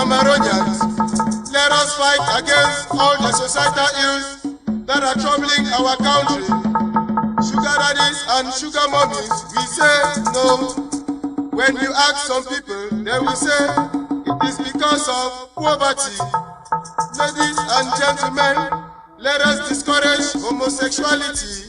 Cameroonians, let us fight against all the societal ills that are troubling our country. Sugar daddies and sugar mummies, we say no. When you ask some people, they will say it is because of poverty. Ladies and gentlemen, let us discourage homosexuality.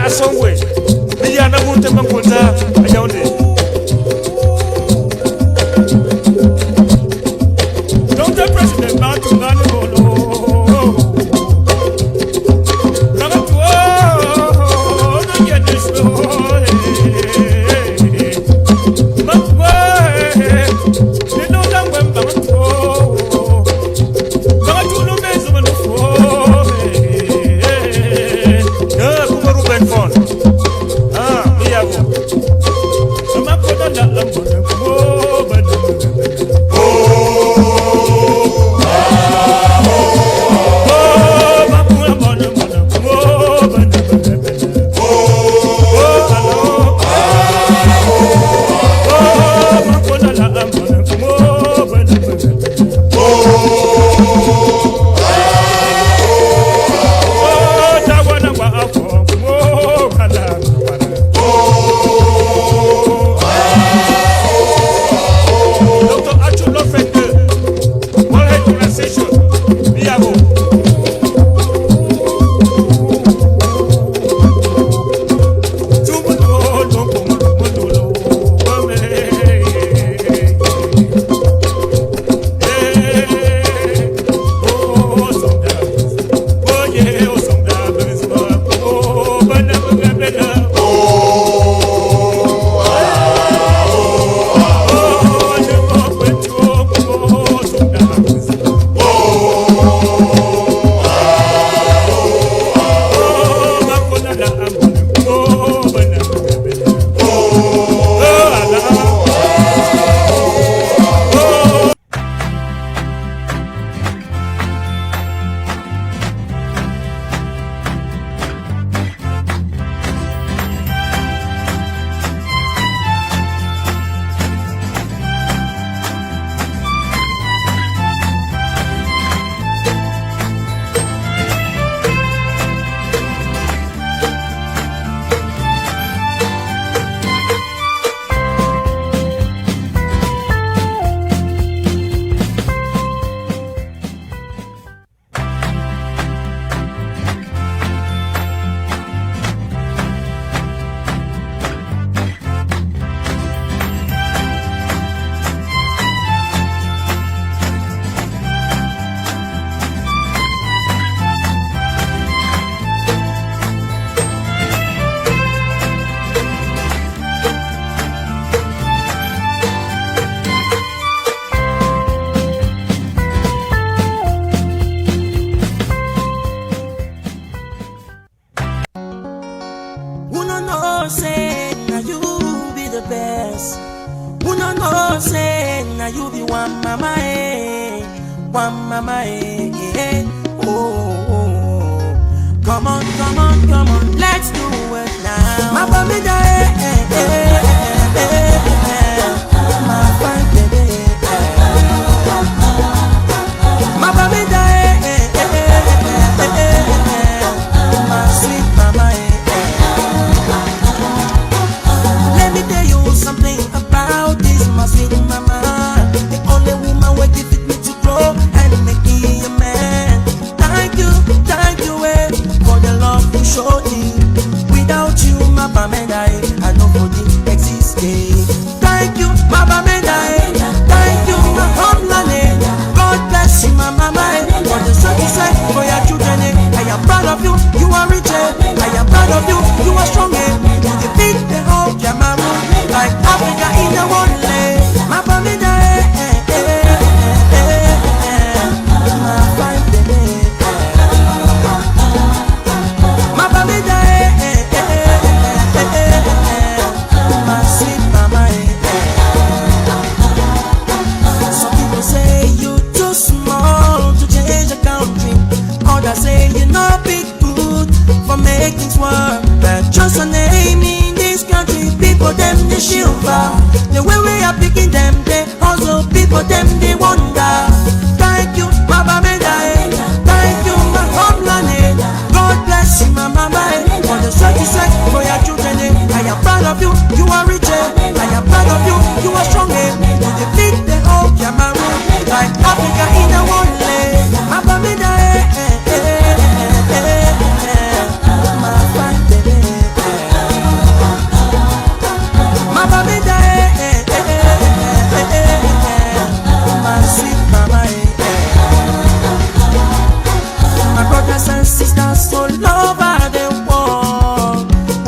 Asongwe, Diana Mutembakunza, Ayonde. Dr. President Batu Ganibolo.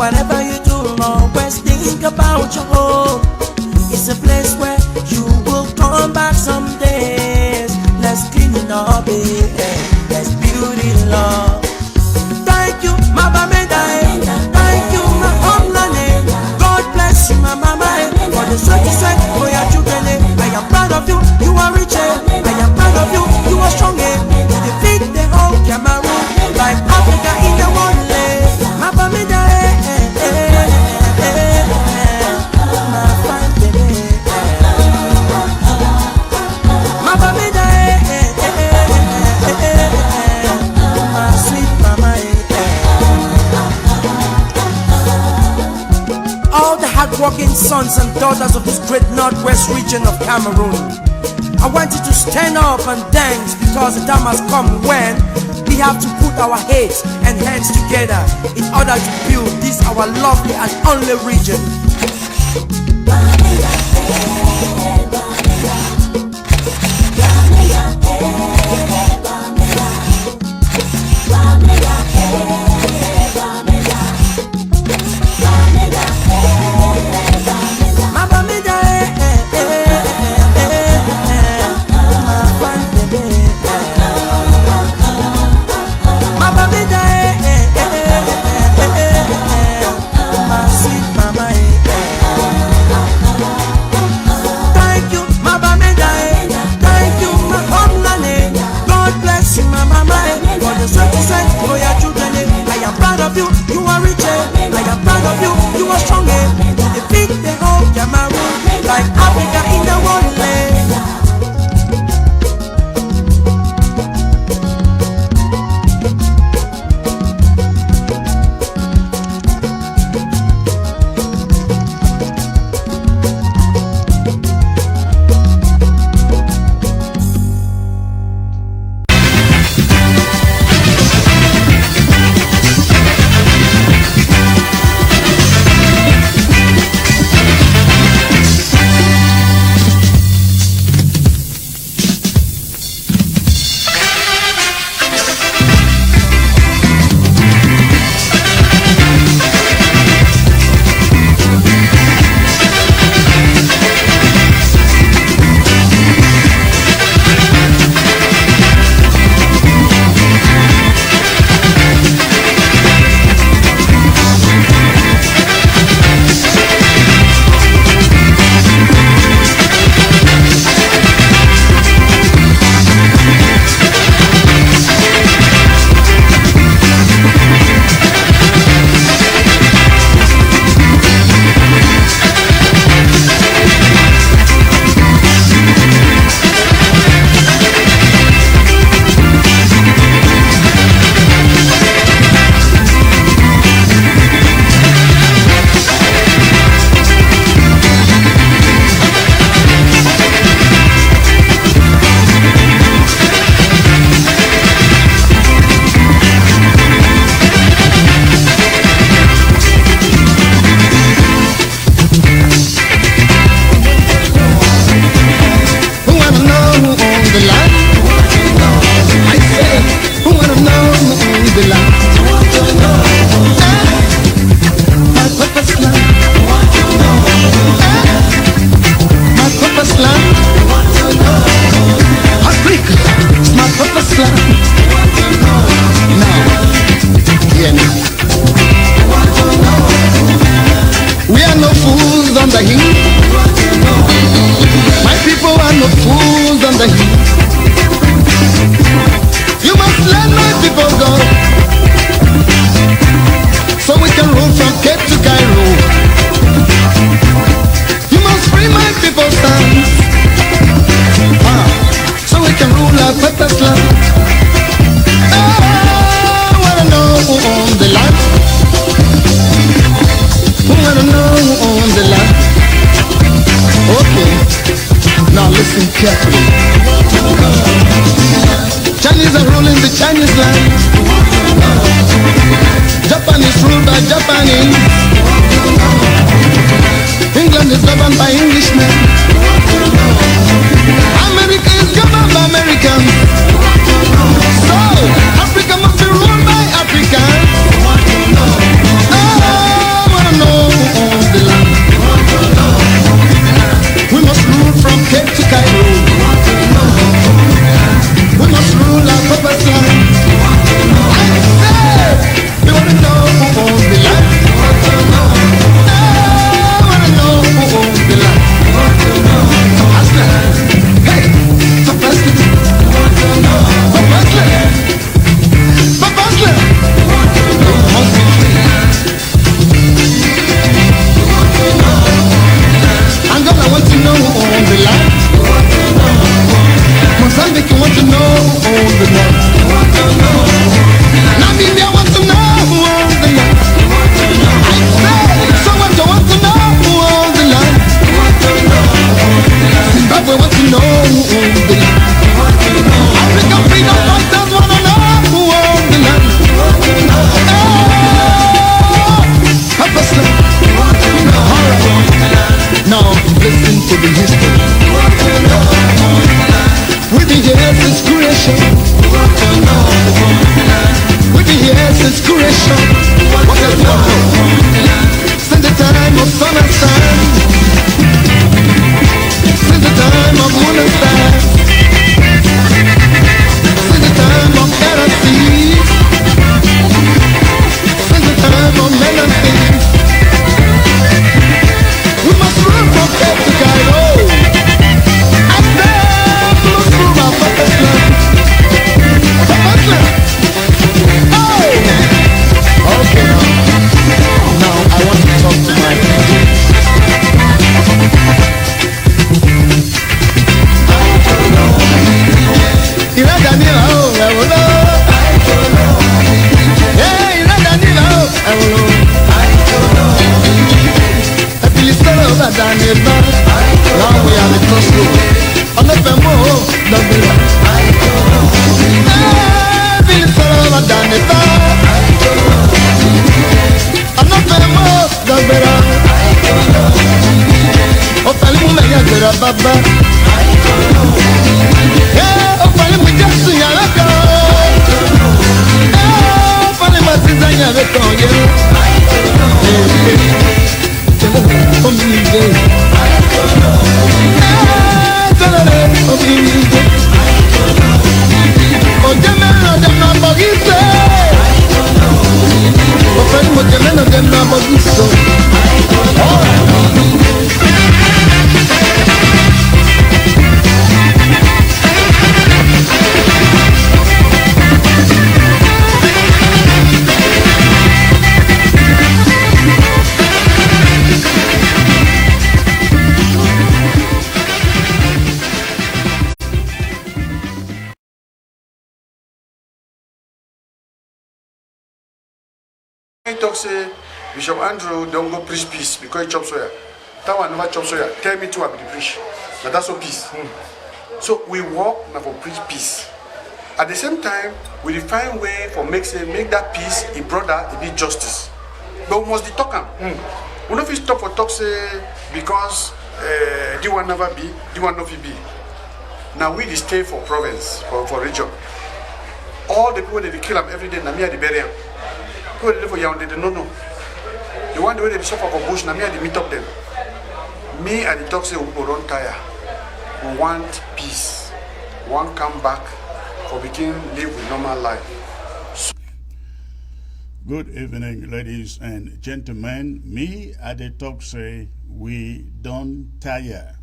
whatever you do, always think about your home. It's a place where you will come back someday. Let's clean it up, let's build it love. Thank you, my Bamenda. Thank you, my homeland. God bless you, my mama. For the sweat you sweat for your children. I am proud of you, you are rich. I am proud of you, you are strong. You defeat the whole Cameroon, like Africa in the one leg. My Bamenda, my fine baby. My Bamenda, my sweet mama. All the hard-working sons and daughters of this great northwest region of Cameroon, I want you to stand up and dance, because the time has come when we have to put our heads and hands together in order to build this our lovely and only region. You are rich, I am proud of you, you are strong, you defeat the whole Cameroon, like Africa in the one land. Carefully. Chinese are ruling the Chinese land. Japan is ruled by Japanese. England is governed by Englishmen. America is governed by Americans. So Africa must be ruled by Africans. Oh, baba. Eh, opale mo jasu yara ko. Eh, opale mo siza yara ko ye. Omide. Omide. Ojemelo dem na bogise. Opale mo ojemelo dem na bogiso. I talk say Bishop Andrew don't go preach peace because he chop soya. That one never chop soya. Tell me to I be the preach. But that's all peace. So we walk now for preach peace. At the same time, we define way for make that peace a brother, a bit justice. But we must be talking. We don't fit stop for talk say because the one never be, the one not be. Now we dey stay for province, for region. All the people that they kill them every day, na me at the bury them. People they live for Yaoundé, they don't know. The one the way they suffer for bush, na me at the meet up them. Me and the talk say we don't tire. We want peace. We want come back for begin live with normal life. Good evening, ladies and gentlemen. Me at the talk say we don't tire.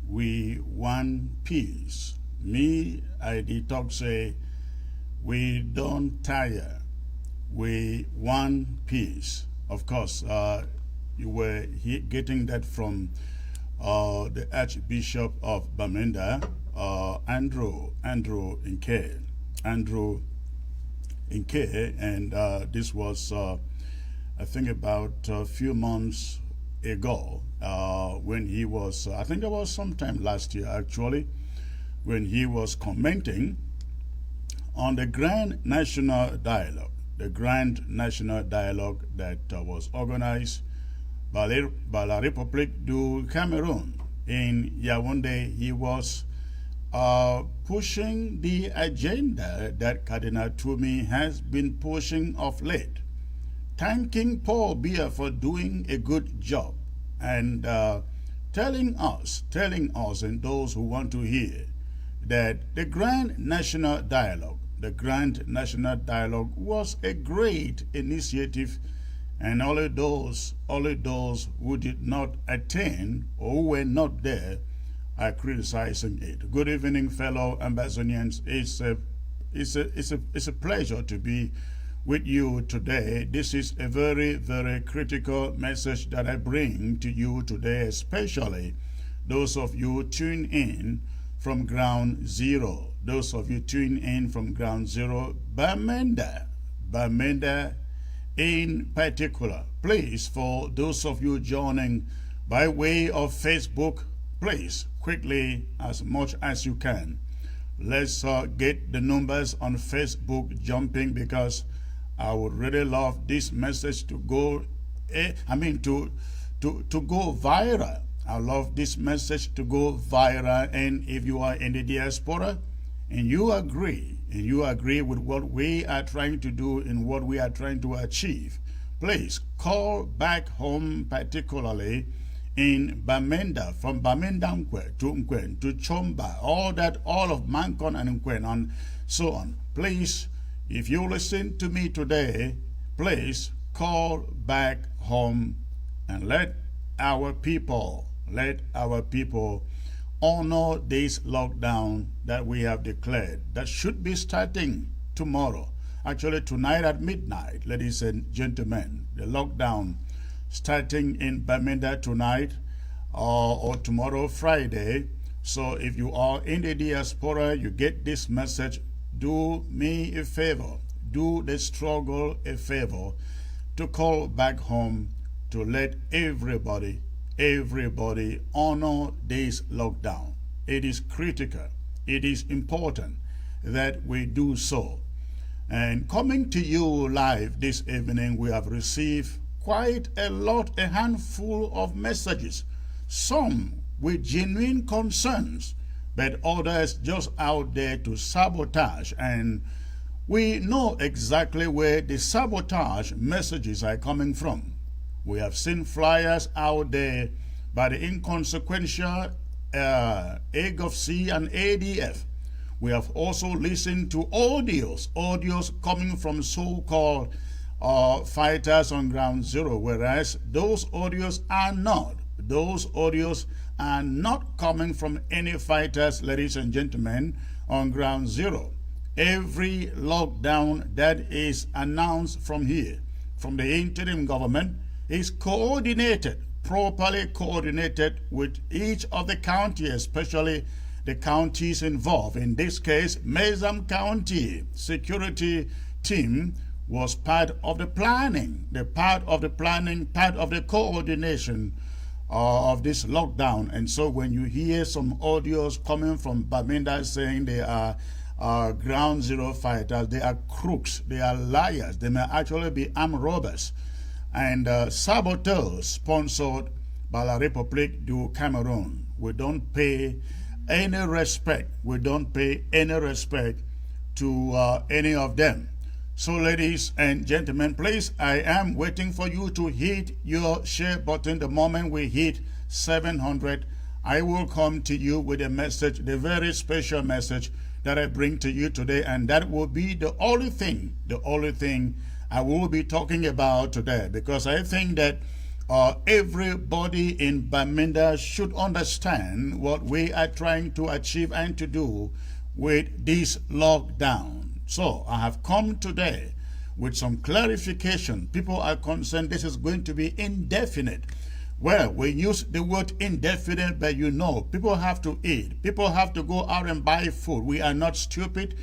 We want peace. Me at the talk say we don't tire. We want peace. Of course, you were getting that from the Archbishop of Bamenda, Andrew Nke. Andrew Nke, and this was, I think, about a few months ago when he was, I think it was sometime last year actually, when he was commenting on the Grand National Dialogue. The Grand National Dialogue that was organized by La République du Cameroon in Yaoundé. He was pushing the agenda that Cardinal Toumi has been pushing of late, thanking Paul Biya for doing a good job, and telling us and those who want to hear that the Grand National Dialogue was a great initiative, and only those who did not attend or who were not there are criticizing it. Good evening, fellow Ambazonians. It's a pleasure to be with you today. This is a very, very critical message that I bring to you today, especially those of you tune in from ground zero. Those of you tune in from ground zero, Bamenda in particular. Please, for those of you joining by way of Facebook, please, quickly, as much as you can, let's get the numbers on Facebook jumping, because I would really love this message to go, to go viral. I love this message to go viral. And if you are in the diaspora and you agree with what we are trying to do and what we are trying to achieve, please call back home, particularly in Bamenda, from Bamenda Nkwen to Chomba, all of Mankon and Nkwen, and so on. Please, if you listen to me today, please call back home and let our people honor this lockdown that we have declared, that should be starting tomorrow. Actually, tonight at midnight, ladies and gentlemen, the lockdown starting in Bamenda tonight or tomorrow, Friday. So if you are in the diaspora, you get this message, do me a favor, do the struggle a favor to call back home to let everybody honor this lockdown. It is critical. It is important that we do so. And coming to you live this evening, we have received quite a handful of messages. Some with genuine concerns, but others just out there to sabotage. And we know exactly where the sabotage messages are coming from. We have seen flyers out there by the inconsequential AGOVC and ADF. We have also listened to audios coming from so-called fighters on ground zero, whereas those audios are not coming from any fighters, ladies and gentlemen, on ground zero. Every lockdown that is announced from here, from the interim government, is coordinated, properly coordinated with each of the counties, especially the counties involved. In this case, Mezam County security team was part of the planning, part of the coordination of this lockdown. And so when you hear some audios coming from Bamenda saying they are ground zero fighters, they are crooks, they are liars, they may actually be armed robbers and saboteurs sponsored by La République du Cameroun. We don't pay any respect. We don't pay any respect to any of them. So ladies and gentlemen, please, I am waiting for you to hit your share button. The moment we hit 700, I will come to you with a message, the very special message that I bring to you today, and that will be the only thing I will be talking about today, because I think that everybody in Bamenda should understand what we are trying to achieve and to do with this lockdown. So I have come today with some clarification. People are concerned this is going to be indefinite. Well, we use the word indefinite, but you know, people have to eat. People have to go out and buy food. We are not stupid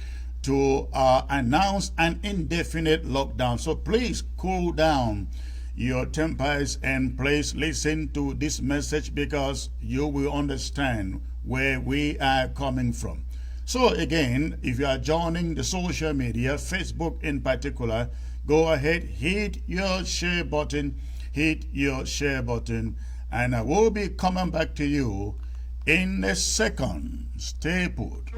to announce an indefinite lockdown. So please cool down your tempers and please listen to this message, because you will understand where we are coming from. So again, if you are joining the social media, Facebook in particular, go ahead, hit your share button, and I will be coming back to you in a second. Stay put.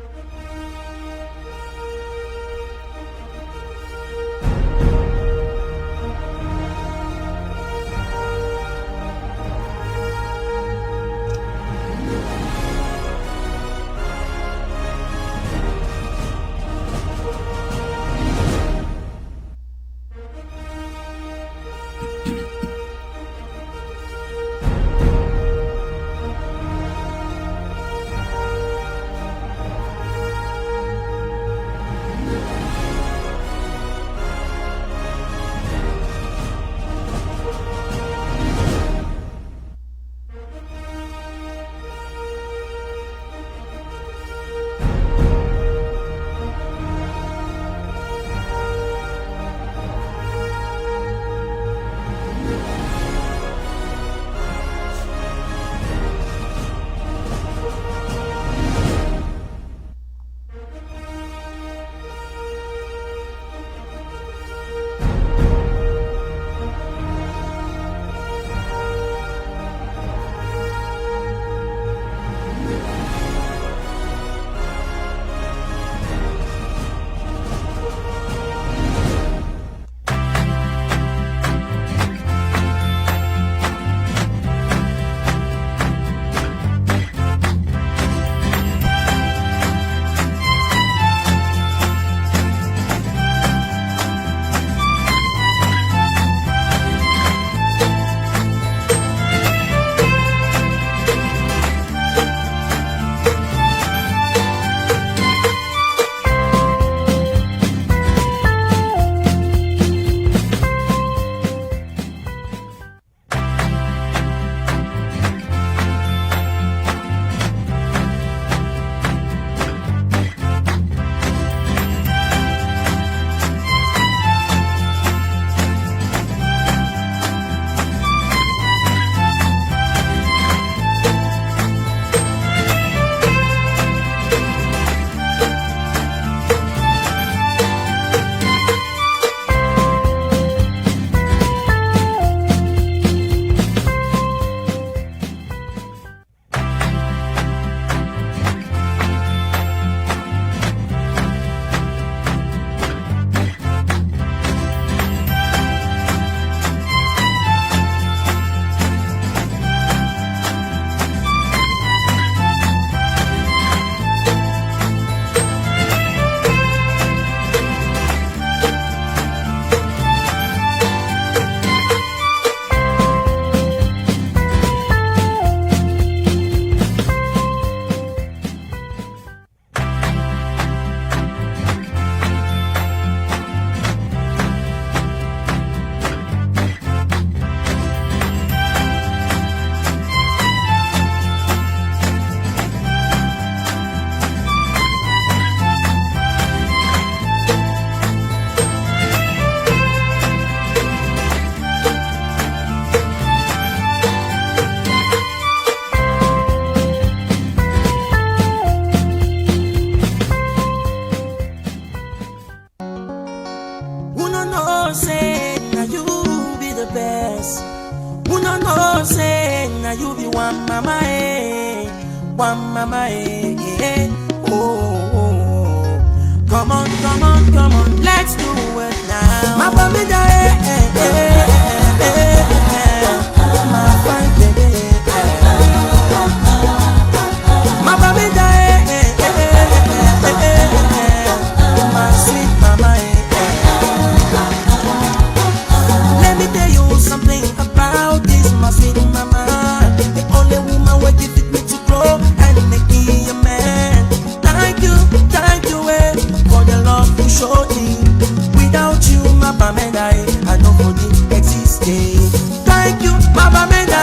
know say now you be one mama one mama oh, oh, oh. Come on, come on, come on, let's do it now. My Bamenda my fine baby. My Bamenda my sweet mama. Let me tell you something about this, my sweet mama. The only woman who give it me to grow and make me a man. Thank you, for the love you showed me. Without you, my Bamenda, I know for the existing. Thank you, my Bamenda.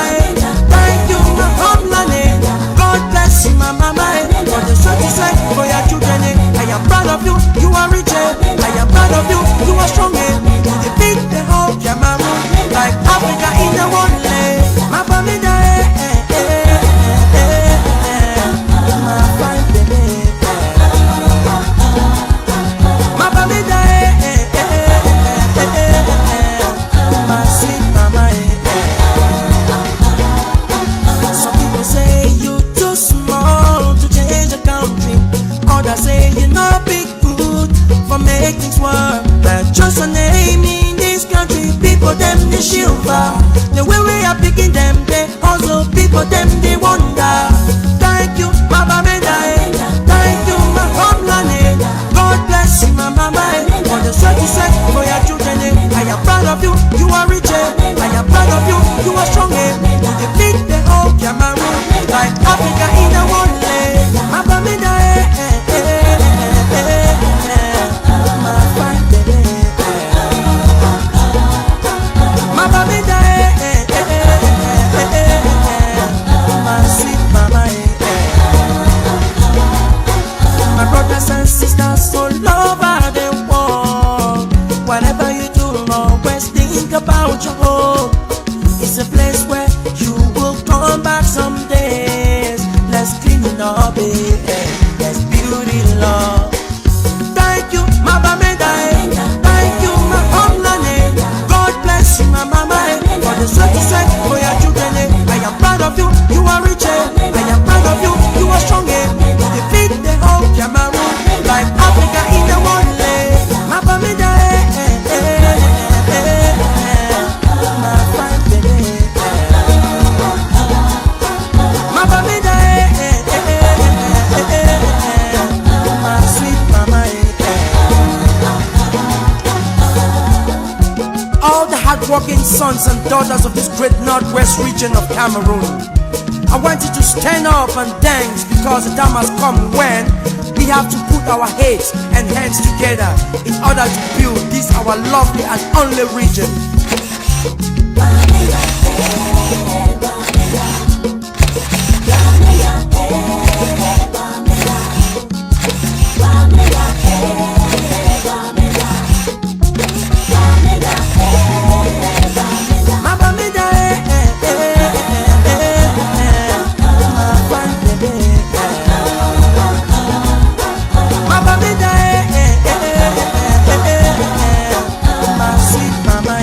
Thank you, my homeland. God bless you, my mama. For the short you say for your children, I am proud of you. You are rich. I am proud of you. You are strong. You defeat the whole Cameroon like Africa in the one leg. My Bamenda, my fine baby. My Bamenda, my sweet mama. Some people say you too small to change the country. Others say you not big good for make things work. But just a name in this country, people them they shiver. The way we are picking them, they also people them they wonder. Thank you, my Bamenda. Thank you, my homeland. God bless you, my mama. For the strength you set for your children, I am proud of you. You are rich. I am proud of you. You are strong. You defeat the whole Cameroon like Africa in the one leg. My Bamenda, my fine baby. My Bamenda, my sweet mama. My brothers and sisters all over the world. Whatever you do, always think about your home. It's a place where you will come back some days. Let's clean it up, let's build it love. Thank you, my Bamenda. Thank you, my homeland. God bless you, my mama. For the strength you set for your children, I am proud of you. You are rich. I am proud of you. You are strong. You defeat the whole Cameroon like Africa in the one leg. My Bamenda, my fine baby. My Bamenda, my sweet mama. All the hardworking sons and daughters of this great northwest region of Cameroon, I want you to stand up and dance because the time has come when we have to put our heads and hands together in order to build this our lovely and only region. My Bamenda, my fine baby. My Bamenda, my sweet mama.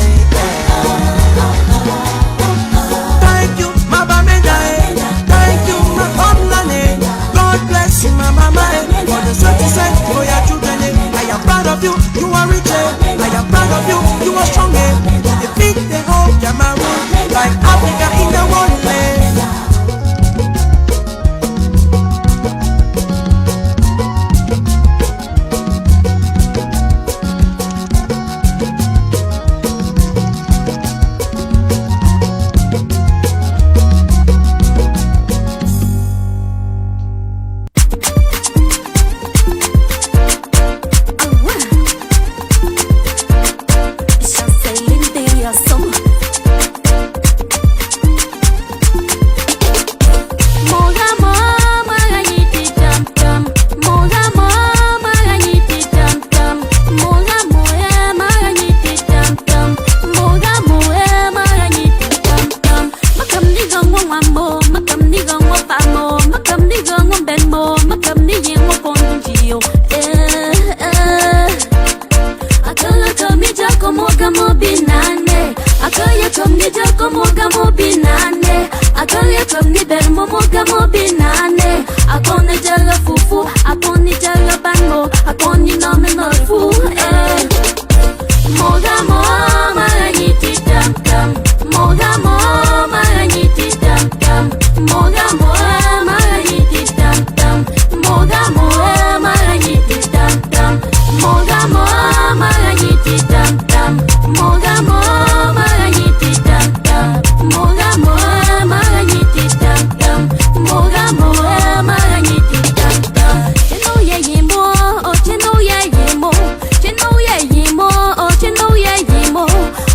momoga mobinane. Akoni jaga fufu, akoni jaga bango, akoni nominal fu. Moga mo maranyiti tam tam. Moga mo maranyiti tam tam. Moga mo maranyiti tam tam. Moga mo maranyiti tam tam. Moga mo maranyiti tam tam. Moga mo maranyiti tam tam. Moga mo maranyiti tam tam. Moga mo maranyiti tam tam. Cheno ye yimo, oh cheno ye yimo. Cheno ye yimo, oh cheno ye yimo.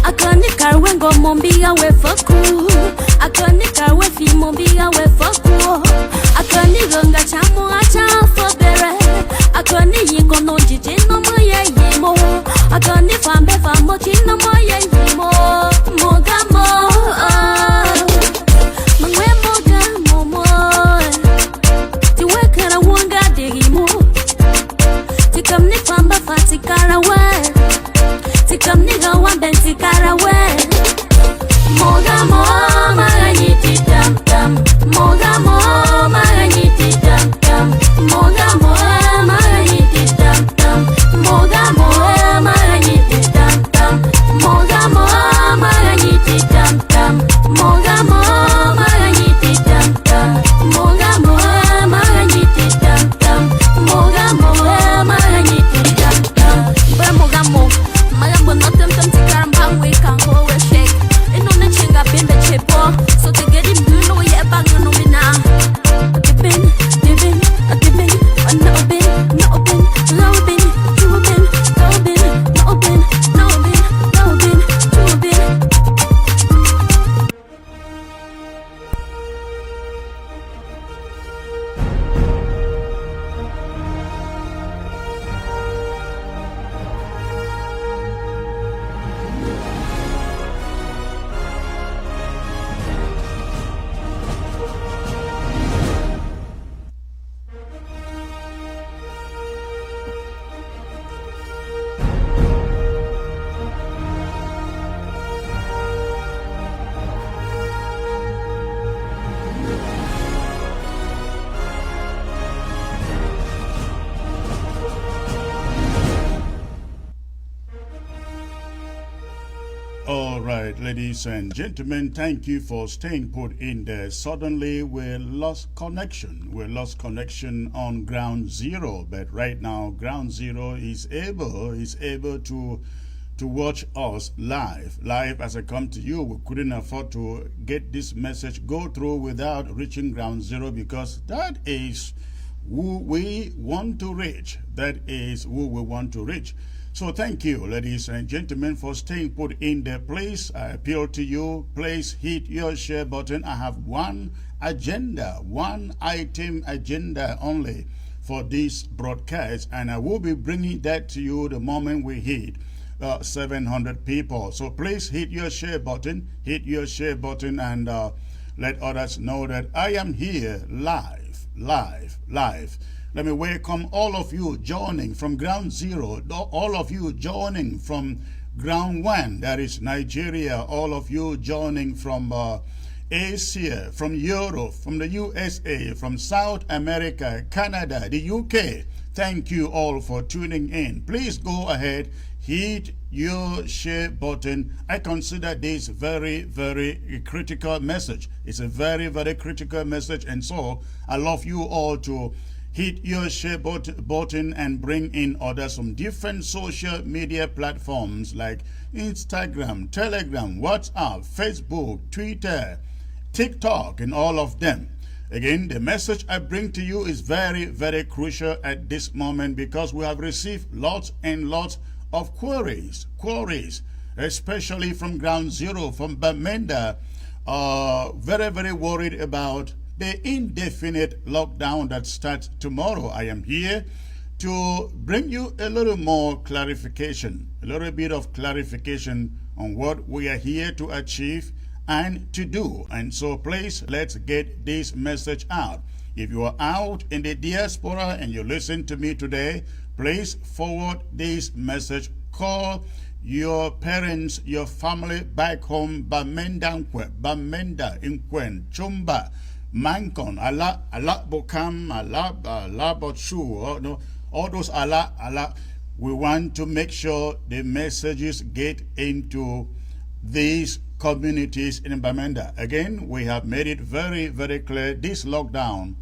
Akani karwengo mombiga we faku. Akani karwe fi mombiga we faku. Akani gonga chamu acha fobere. Akani yingo no jiji no mo ye yimo. Akani fambe famo chino mo ye yimo. Moga mo, mangwe moga mo mo. Tiwe kara wanga digimo. Tikam ni famba fatikara we. Tikam ni gawan ben tikara we. Moga mo maranyiti tam tam. Moga mo maranyiti tam tam. Moga mo maranyiti tam tam. Moga mo maranyiti tam tam. Moga mo maranyiti tam tam. Moga mo maranyiti tam tam. Moga mo maranyiti tam tam. Moga mo maranyiti tam tam. Moga mo magambo no tam tam tikaram we kan go we shake. Ino na chinga bimbe chepo. So to get him you know yeah bang no mina. Akibin, dibin, akibin, no bin, no bin, no bin, two bin, no bin, no bin, no bin, no bin, two bin. All right, ladies and gentlemen, thank you for staying put in there. Suddenly, we lost connection. We lost connection on ground zero, but right now, ground zero is able to watch us live as I come to you. We couldn't afford to get this message go through without reaching ground zero, because that is who we want to reach. That is who we want to reach. So thank you, ladies and gentlemen, for staying put in the place. I appeal to you, please hit your share button. I have one agenda, one item agenda only for this broadcast, and I will be bringing that to you the moment we hit 700 people. So please hit your share button, and let others know that I am here live. Let me welcome all of you joining from ground zero, all of you joining from ground one, that is Nigeria, all of you joining from Asia, from Europe, from the USA, from South America, Canada, the UK. Thank you all for tuning in. Please go ahead, hit your share button. I consider this very, very critical message. It's a very, very critical message, and so I love you all to hit your share button and bring in others from different social media platforms like Instagram, Telegram, WhatsApp, Facebook, Twitter, TikTok, and all of them. Again, the message I bring to you is very, very crucial at this moment, because we have received lots and lots of queries, especially from ground zero, from Bamenda, very, very worried about the indefinite lockdown that starts tomorrow. I am here to bring you a little more clarification, a little bit of clarification on what we are here to achieve and to do. And so please, let's get this message out. If you are out in the diaspora and you listen to me today, please forward this message. Call your parents, your family back home, Bamenda Nkwen, Chumba, Mancon, Allah Bokam, Allah Botshu, no, all those Allah. We want to make sure the messages get into these communities in Bamenda. Again, we have made it very, very clear. This lockdown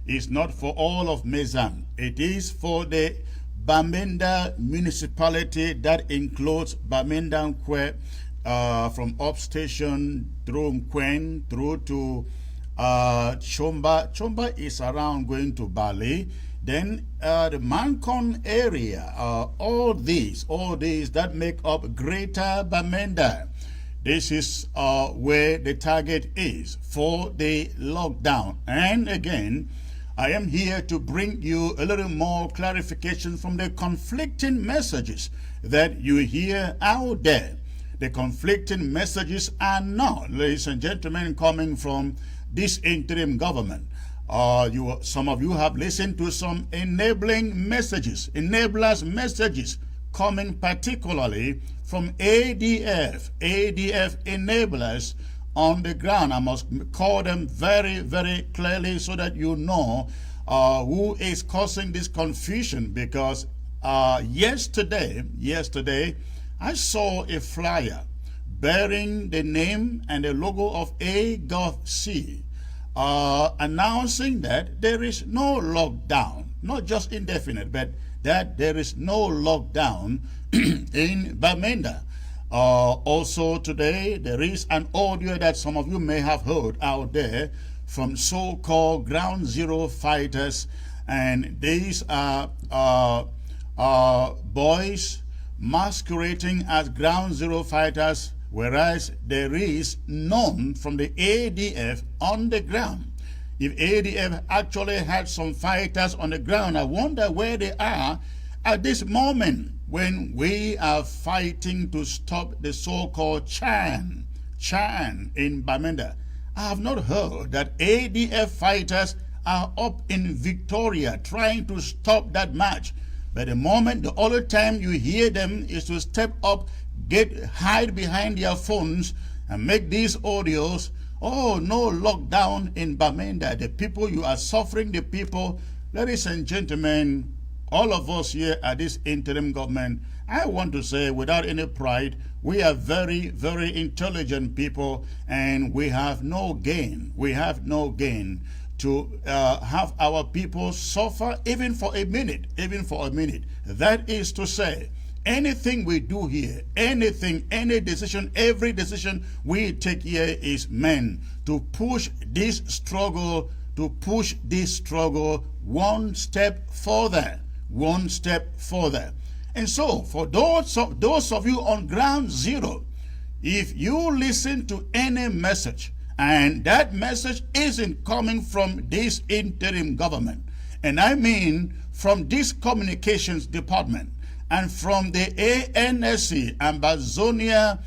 is not for all of Mezam. It is for the Bamenda municipality that includes Bamenda Nkwe, from upstation through Nkwen through to Chomba. Chomba is around going to Bali. Then the Mancon area, all these that make up Greater Bamenda. This is where the target is for the lockdown. And again, I am here to bring you a little more clarification from the conflicting messages that you hear out there. The conflicting messages are not, ladies and gentlemen, coming from this interim government. Some of you have listened to some enabling messages, enablers messages coming particularly from ADF enablers on the ground. I must call them very, very clearly so that you know who is causing this confusion, because yesterday I saw a flyer bearing the name and the logo of AGovC announcing that there is no lockdown, not just indefinite, but that there is no lockdown in Bamenda. Also today, there is an audio that some of you may have heard out there from so-called Ground Zero fighters, and these are boys masquerading as Ground Zero fighters, whereas there is none from the ADF on the ground. If ADF actually had some fighters on the ground, I wonder where they are at this moment when we are fighting to stop the so-called Chan in Bamenda. I have not heard that ADF fighters are up in Victoria trying to stop that march. But the moment, the only time you hear them is to step up, hide behind their phones and make these audios. Oh, no lockdown in Bamenda. The people, you are suffering the people. Ladies and gentlemen, all of us here at this interim government, I want to say without any pride, we are very, very intelligent people, and we have no gain. We have no gain to have our people suffer even for a minute, That is to say, anything we do here, any decision, every decision we take here is meant to push this struggle, one step further. And so, for those of you on Ground Zero, if you listen to any message, and that message isn't coming from this interim government, and I mean from this communications department, and from the ANSC, Ambazonia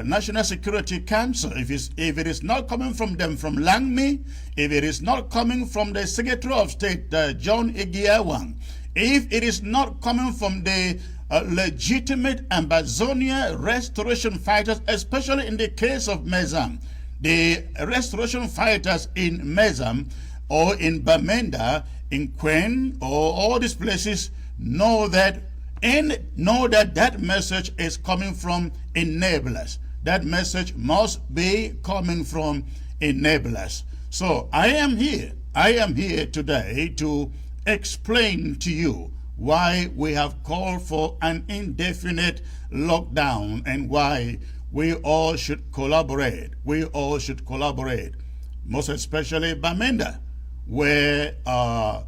National Security Council, if it is not coming from them, from Langmi, if it is not coming from the Secretary of State, John Igiawang, if it is not coming from the legitimate Ambazonia restoration fighters, especially in the case of Mezam, the restoration fighters in Mezam or in Bamenda, in Kwen, or all these places, know that that message is coming from enablers. That message must be coming from enablers. So I am here today to explain to you why we have called for an indefinite lockdown and why we all should collaborate. Most especially Bamenda, where the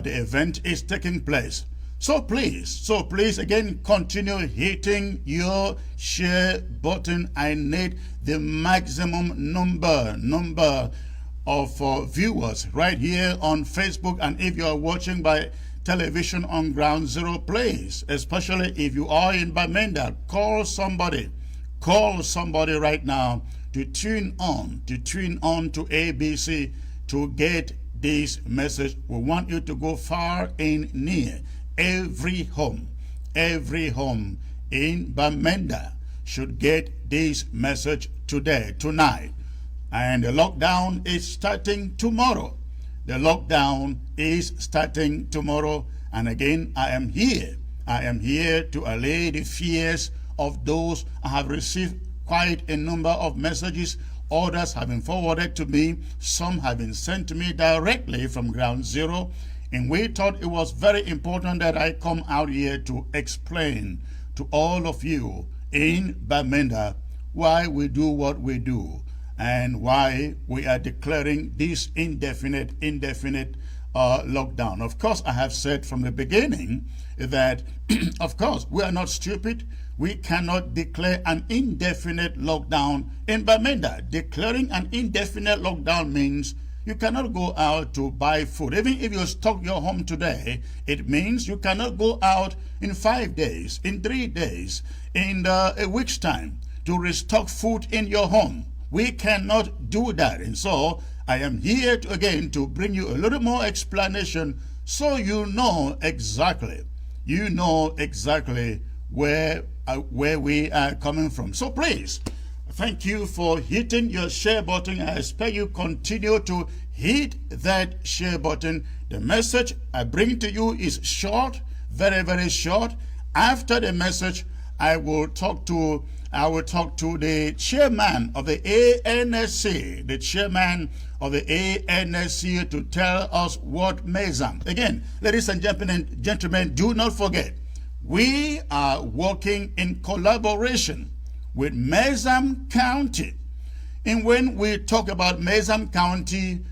event is taking place. So please again, continue hitting your share button. I need the maximum number of viewers right here on Facebook, and if you are watching by television on Ground Zero, please, especially if you are in Bamenda, call somebody right now to tune on to ABC to get this message. We want you to go far and near. Every home in Bamenda should get this message tonight. And the lockdown is starting tomorrow. The lockdown is starting tomorrow. And again, I am here. I am here to allay the fears of those. I have received quite a number of messages. Others have been forwarded to me. Some have been sent to me directly from Ground Zero. And we thought it was very important that I come out here to explain to all of you in Bamenda why we do what we do and why we are declaring this indefinite lockdown. Of course, I have said from the beginning that, of course, we are not stupid. We cannot declare an indefinite lockdown in Bamenda. Declaring an indefinite lockdown means you cannot go out to buy food. Even if you stock your home today, it means you cannot go out in 5 days, in 3 days, in a week's time to restock food in your home. We cannot do that. And so I am here again to bring you a little more explanation so you know exactly where we are coming from. So please, thank you for hitting your share button. I expect you continue to hit that share button. The message I bring to you is short, very, very short. After the message, I will talk to the chairman of the ANSC, to tell us what MESAM. Again, ladies and gentlemen, do not forget, we are working in collaboration with MESAM County. And when we talk about MESAM County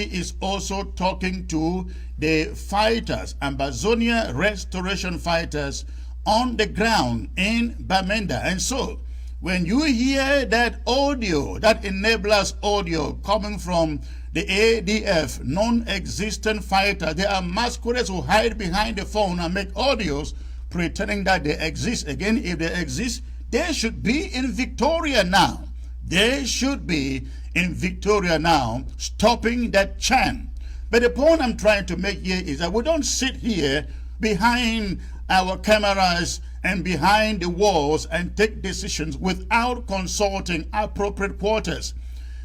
is also talking to the fighters, Ambazonia restoration fighters on the ground in Bamenda. And so, when you hear that audio, that enablers audio coming from the ADF, non-existent fighters, they are masquerades who hide behind the phone and make audios pretending that they exist. Again, if they exist, they should be in Victoria now. They should be in Victoria now, stopping that chant. But the point I'm trying to make here is that we don't sit here behind our cameras and behind the walls and take decisions without consulting appropriate quarters.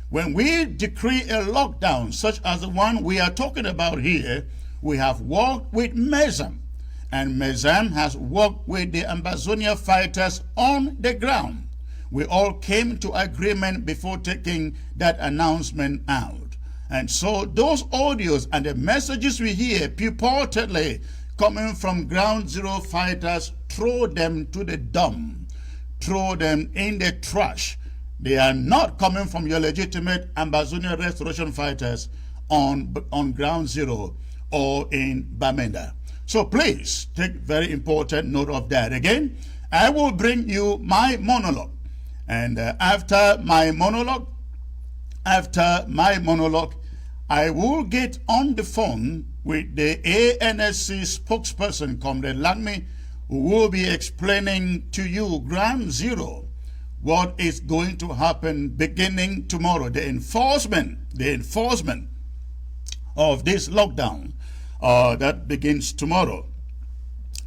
When we decree a lockdown, such as the one we are talking about here, we have worked with MESAM, and MESAM has worked with the Ambazonia fighters on the ground. We all came to agreement before taking that announcement out. And so those audios and the messages we hear purportedly coming from Ground Zero fighters, throw them to the dump, throw them in the trash. They are not coming from your legitimate Ambazonia restoration fighters on Ground Zero or in Bamenda. So please take very important note of that. Again, I will bring you my monologue. And after my monologue, I will get on the phone with the ANSC spokesperson, Comrade Langme, who will be explaining to you, Ground Zero, what is going to happen beginning tomorrow. The enforcement of this lockdown that begins tomorrow.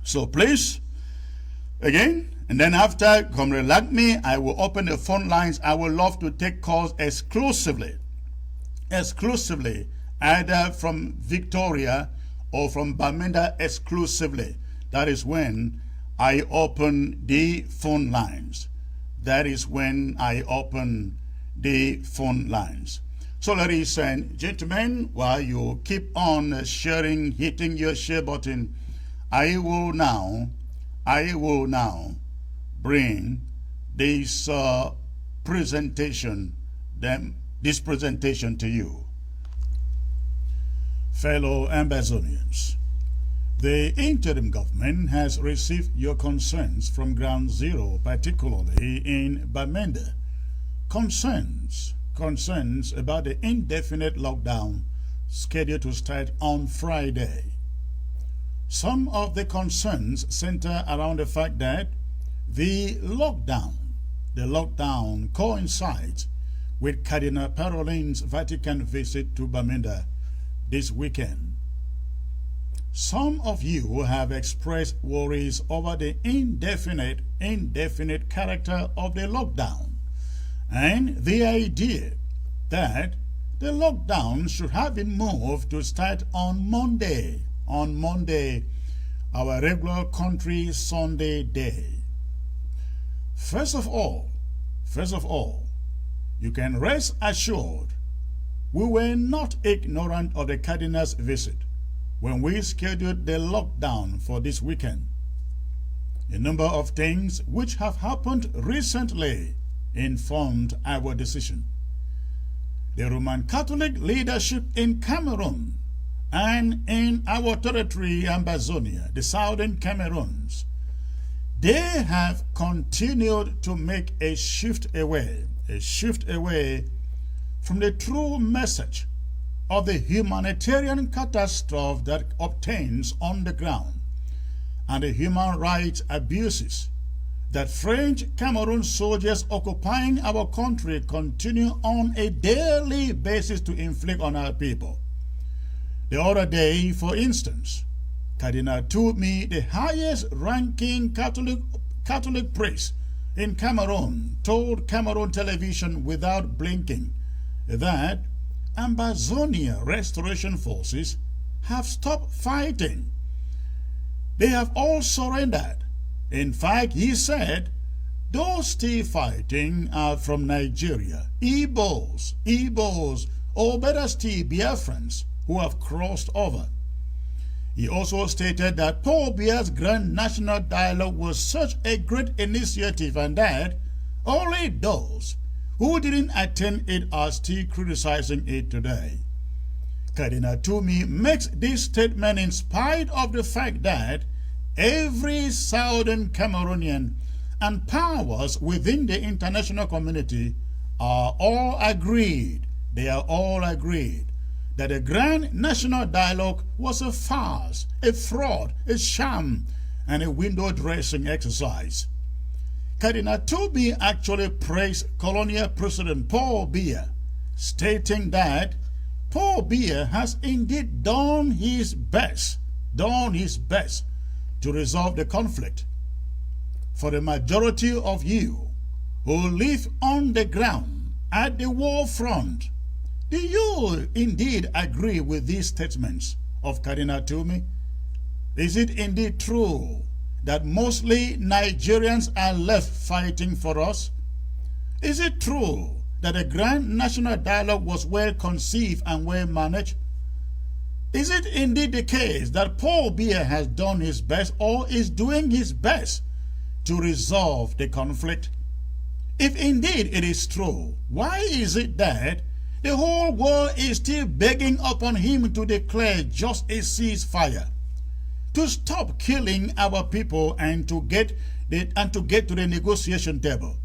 So please, again, and then after Comrade Langme, I will open the phone lines. I would love to take calls exclusively, either from Victoria or from Bamenda exclusively. That is when I open the phone lines. So ladies and gentlemen, while you keep on sharing, hitting your share button, I will now bring this presentation to you. Fellow Ambazonians, the interim government has received your concerns from Ground Zero, particularly in Bamenda. Concerns about the indefinite lockdown scheduled to start on Friday. Some of the concerns center around the fact that the lockdown coincides with Cardinal Paroline's Vatican visit to Bamenda this weekend. Some of you have expressed worries over the indefinite character of the lockdown. and the idea that the lockdown should have been moved to start on Monday, our regular country Sunday day. First of all, you can rest assured we were not ignorant of the Cardinal's visit when we scheduled the lockdown for this weekend. A number of things which have happened recently informed our decision. The Roman Catholic leadership in Cameroon and in our territory, Ambazonia, the southern Cameroons, they have continued to make a shift away from the true message of the humanitarian catastrophe that obtains on the ground and the human rights abuses that French Cameroon soldiers occupying our country continue on a daily basis to inflict on our people. The other day, for instance, Cardinal Toumi, the highest ranking Catholic priest in Cameroon, told Cameroon television without blinking that Ambazonia restoration forces have stopped fighting. They have all surrendered. In fact, he said, those still fighting are from Nigeria, Igbos, or better still, Biafrans, who have crossed over. He also stated that Paul Biya's Grand National Dialogue was such a great initiative and that only those who didn't attend it are still criticizing it today. Cardinal Toumi makes this statement in spite of the fact that every southern Cameroonian and powers within the international community are all agreed. They are all agreed that the Grand National Dialogue was a farce, a fraud, a sham, and a window dressing exercise. Cardinal Toumi actually praised Colonial President Paul Biya, stating that Paul Biya has indeed done his best to resolve the conflict. For the majority of you who live on the ground at the war front, do you indeed agree with these statements of Cardinal Toumi? Is it indeed true that mostly Nigerians are left fighting for us? Is it true that the Grand National Dialogue was well conceived and well managed? Is it indeed the case that Paul Biya has done his best or is doing his best to resolve the conflict? If indeed it is true, why is it that the whole world is still begging upon him to declare just a ceasefire, to stop killing our people and to get to the negotiation table?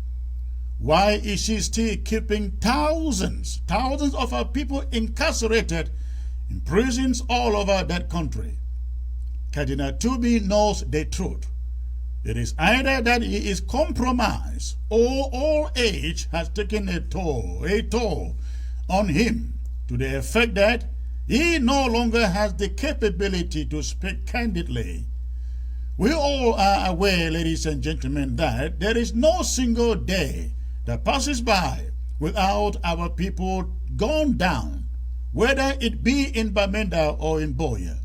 Why is he still keeping thousands of our people incarcerated in prisons all over that country? Cardinal Toumi knows the truth. It is either that he is compromised or old age has taken a toll on him to the effect that he no longer has the capability to speak candidly. We all are aware, ladies and gentlemen, that there is no single day that passes by without our people gone down, whether it be in Bamenda or in Boya.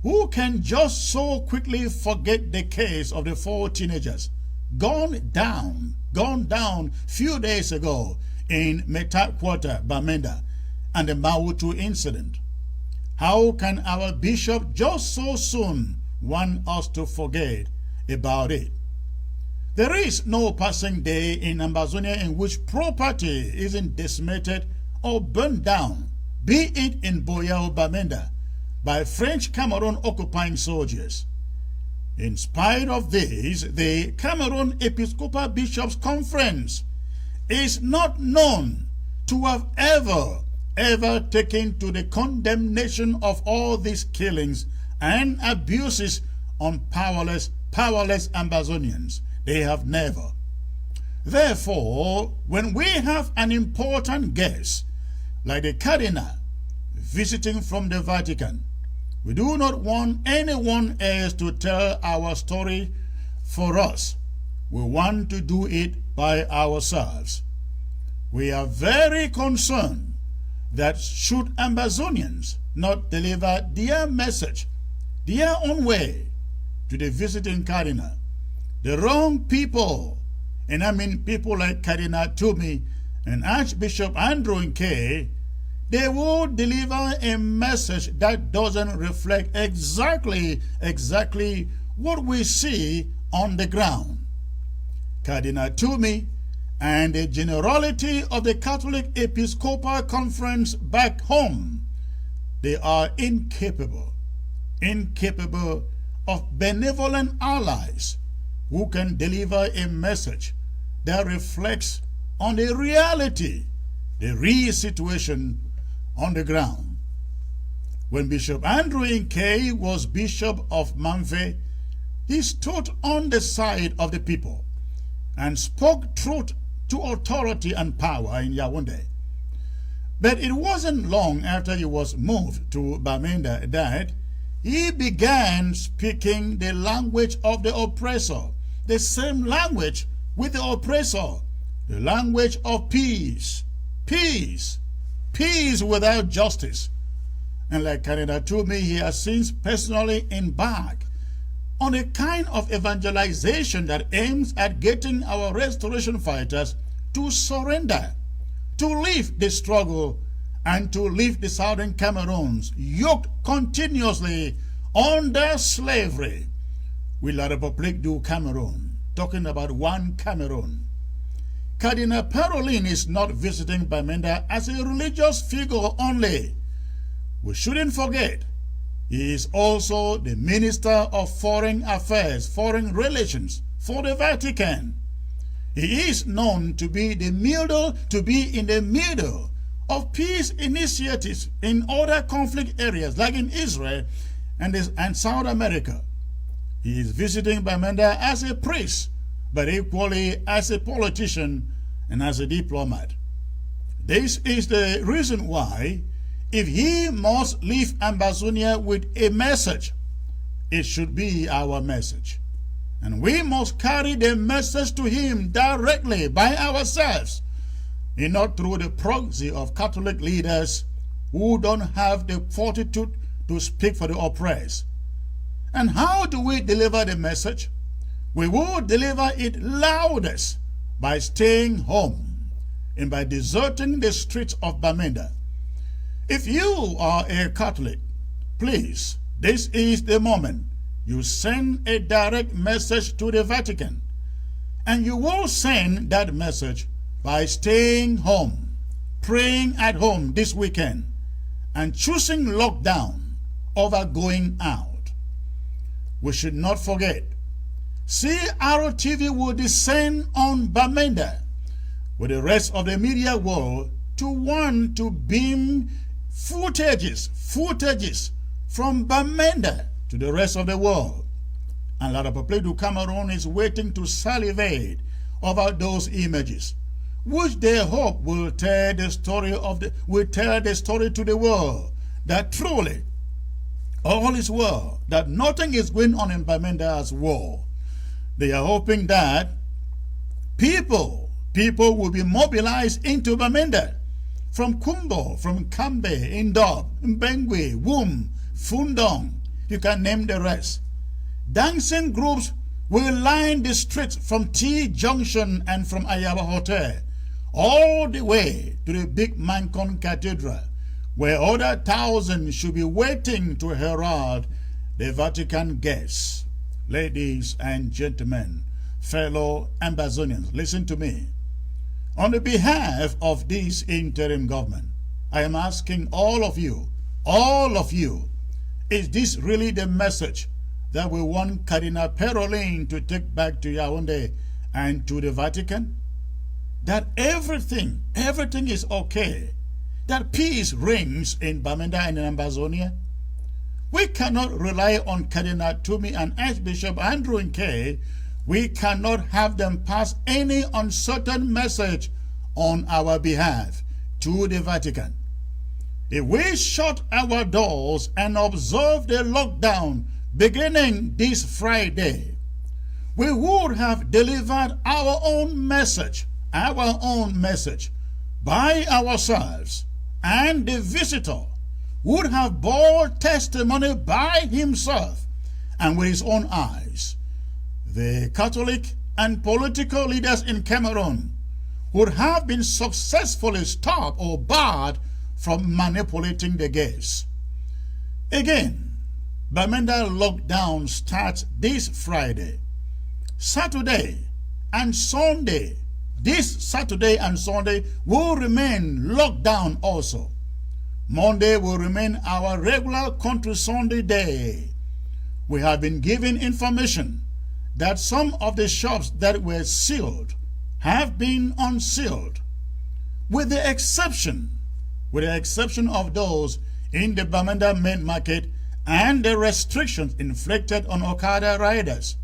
Who can just so quickly forget the case of the 4 teenagers gone down few days ago in Metak Quarter, Bamenda, and the Mautu incident? How can our bishop just so soon want us to forget about it? There is no passing day in Ambazonia in which property isn't decimated or burned down, be it in Boya or Bamenda, by French Cameroon occupying soldiers. In spite of this, the Cameroon Episcopal Bishops' Conference is not known to have ever taken to the condemnation of all these killings and abuses on powerless Ambazonians. They have never. Therefore, when we have an important guest like the Cardinal visiting from the Vatican, we do not want anyone else to tell our story for us. We want to do it by ourselves. We are very concerned that should Ambazonians not deliver their message their own way to the visiting cardinal, the wrong people, and I mean people like Cardinal Toomey and Archbishop Andrew Nkay, they will deliver a message that doesn't reflect exactly what we see on the ground. Cardinal Toomey and the generality of the Catholic Episcopal Conference back home, they are incapable of benevolent allies who can deliver a message that reflects on the reality, the real situation on the ground. When Bishop Andrew Nkay was Bishop of Manve, he stood on the side of the people and spoke truth to authority and power in Yaoundé. But it wasn't long after he was moved to Bamenda that he began speaking the language of the oppressor, the same language with the oppressor, the language of peace, peace, peace without justice. And like Cardinal Toomey, he has since personally embarked on a kind of evangelization that aims at getting our restoration fighters to surrender, to leave the struggle, and to leave the southern Cameroons yoked continuously under slavery with La République du Cameroon, talking about one Cameroon. Cardinal Parolin is not visiting Bamenda as a religious figure only. We shouldn't forget, he is also the Minister of Foreign Affairs, Foreign Relations for the Vatican. He is known to be in the middle of peace initiatives in other conflict areas like in Israel and South America. He is visiting Bamenda as a priest, but equally as a politician and as a diplomat. This is the reason why, if he must leave Ambazonia with a message, it should be our message. And we must carry the message to him directly by ourselves, and not through the proxy of Catholic leaders who don't have the fortitude to speak for the oppressed. And how do we deliver the message? We will deliver it loudest by staying home and by deserting the streets of Bamenda. If you are a Catholic, please, this is the moment you send a direct message to the Vatican. And you will send that message by staying home, praying at home this weekend, and choosing lockdown over going out. We should not forget, CRTV will descend on Bamenda with the rest of the media world to want to beam footages from Bamenda to the rest of the world. And La République du Cameroon is waiting to salivate over those images, which they hope will tell the story to the world that truly all is well, that nothing is going on in Bamenda as war. They are hoping that people will be mobilized into Bamenda from Kumbo, from Kambe, Indob, Mbengwe, Wum, Fundong, you can name the rest. Dancing groups will line the streets from T Junction and from Ayaba Hotel all the way to the Big Mancon Cathedral, where other thousands should be waiting to herald the Vatican guests. Ladies and gentlemen, fellow Ambazonians, listen to me. On the behalf of this interim government, I am asking all of you, is this really the message that we want Cardinal Parolin to take back to Yaoundé and to the Vatican? That everything is okay, that peace reigns in Bamenda and in Ambazonia? We cannot rely on Cardinal Toomey and Archbishop Andrew Nkay. We cannot have them pass any uncertain message on our behalf to the Vatican. If we shut our doors and observe the lockdown beginning this Friday, we would have delivered our own message by ourselves, and the visitor would have bore testimony by himself and with his own eyes. The Catholic and political leaders in Cameroon would have been successfully stopped or barred from manipulating the gates. Again, Bamenda lockdown starts this Friday. Saturday and Sunday, this Saturday and Sunday will remain locked down also. Monday will remain our regular country Sunday day. We have been given information that some of the shops that were sealed have been unsealed, with the exception of those in the Bamenda main market and the restrictions inflicted on Okada riders.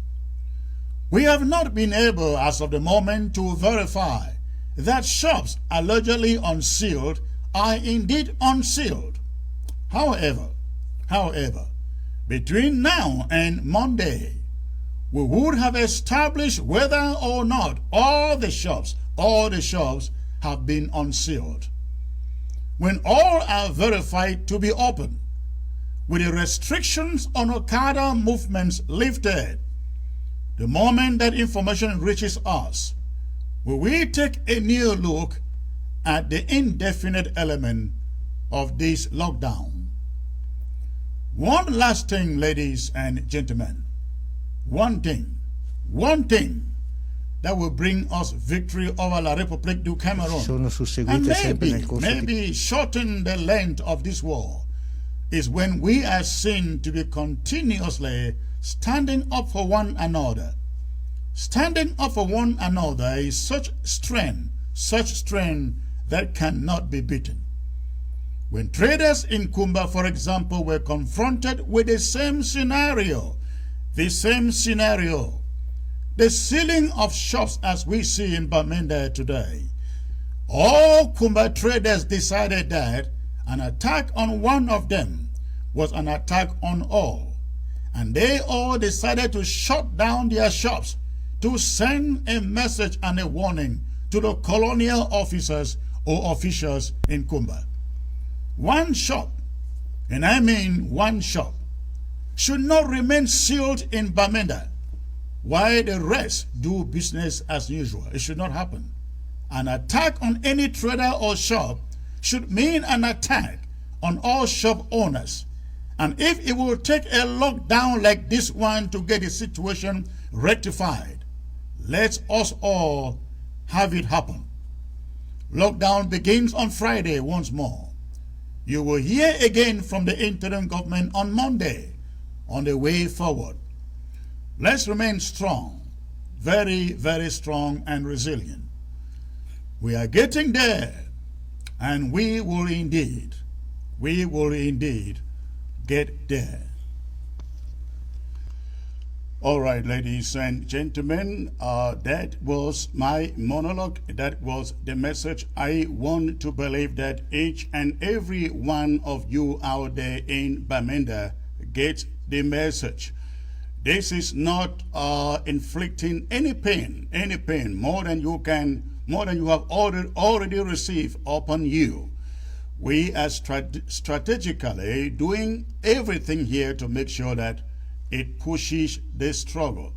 We have not been able as of the moment to verify that shops allegedly unsealed are indeed unsealed. However, between now and Monday, we would have established whether or not all the shops have been unsealed. When all are verified to be open, with the restrictions on Okada movements lifted, the moment that information reaches us, we will take a new look at the indefinite element of this lockdown. One last thing, ladies and gentlemen. One thing that will bring us victory over La République du Cameroon and maybe shorten the length of this war is when we are seen to be continuously standing up for one another. Standing up for one another is such strength that cannot be beaten. When traders in Kumba, for example, were confronted with the same scenario, the sealing of shops as we see in Bamenda today, all Kumba traders decided that an attack on one of them was an attack on all, and they all decided to shut down their shops to send a message and a warning to the colonial officers or officials in Kumba. One shop, and I mean one shop, should not remain sealed in Bamenda while the rest do business as usual. It should not happen. An attack on any trader or shop should mean an attack on all shop owners. And if it will take a lockdown like this one to get the situation rectified, let us all have it happen. Lockdown begins on Friday once more. You will hear again from the interim government on Monday on the way forward. Let's remain strong, very, very strong and resilient. We are getting there, and we will indeed get there. All right, ladies and gentlemen, that was my monologue. That was the message. I want to believe that each and every one of you out there in Bamenda gets the message. This is not inflicting any pain more than you have already received upon you. We are strategically doing everything here to make sure that it pushes the struggle.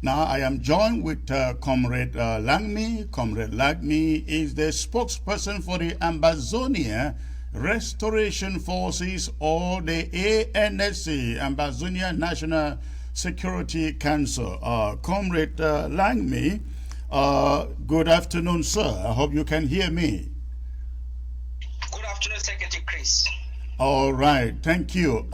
Now, I am joined with Comrade Langmi. Comrade Langmi is the spokesperson for the Ambazonia Restoration Forces, or the ANSC, Ambazonia National Security Council. Comrade Langmi, good afternoon, sir. I hope you can hear me. Good afternoon, Secretary Chris. All right, thank you.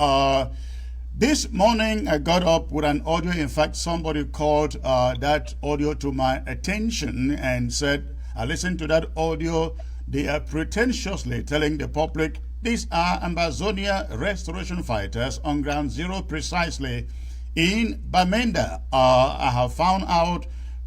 This morning I got up with an audio. In fact, somebody called that audio to my attention and said, I listened to that audio. They are pretentiously telling the public these are Ambazonia restoration fighters on ground zero, precisely in Bamenda. I have found out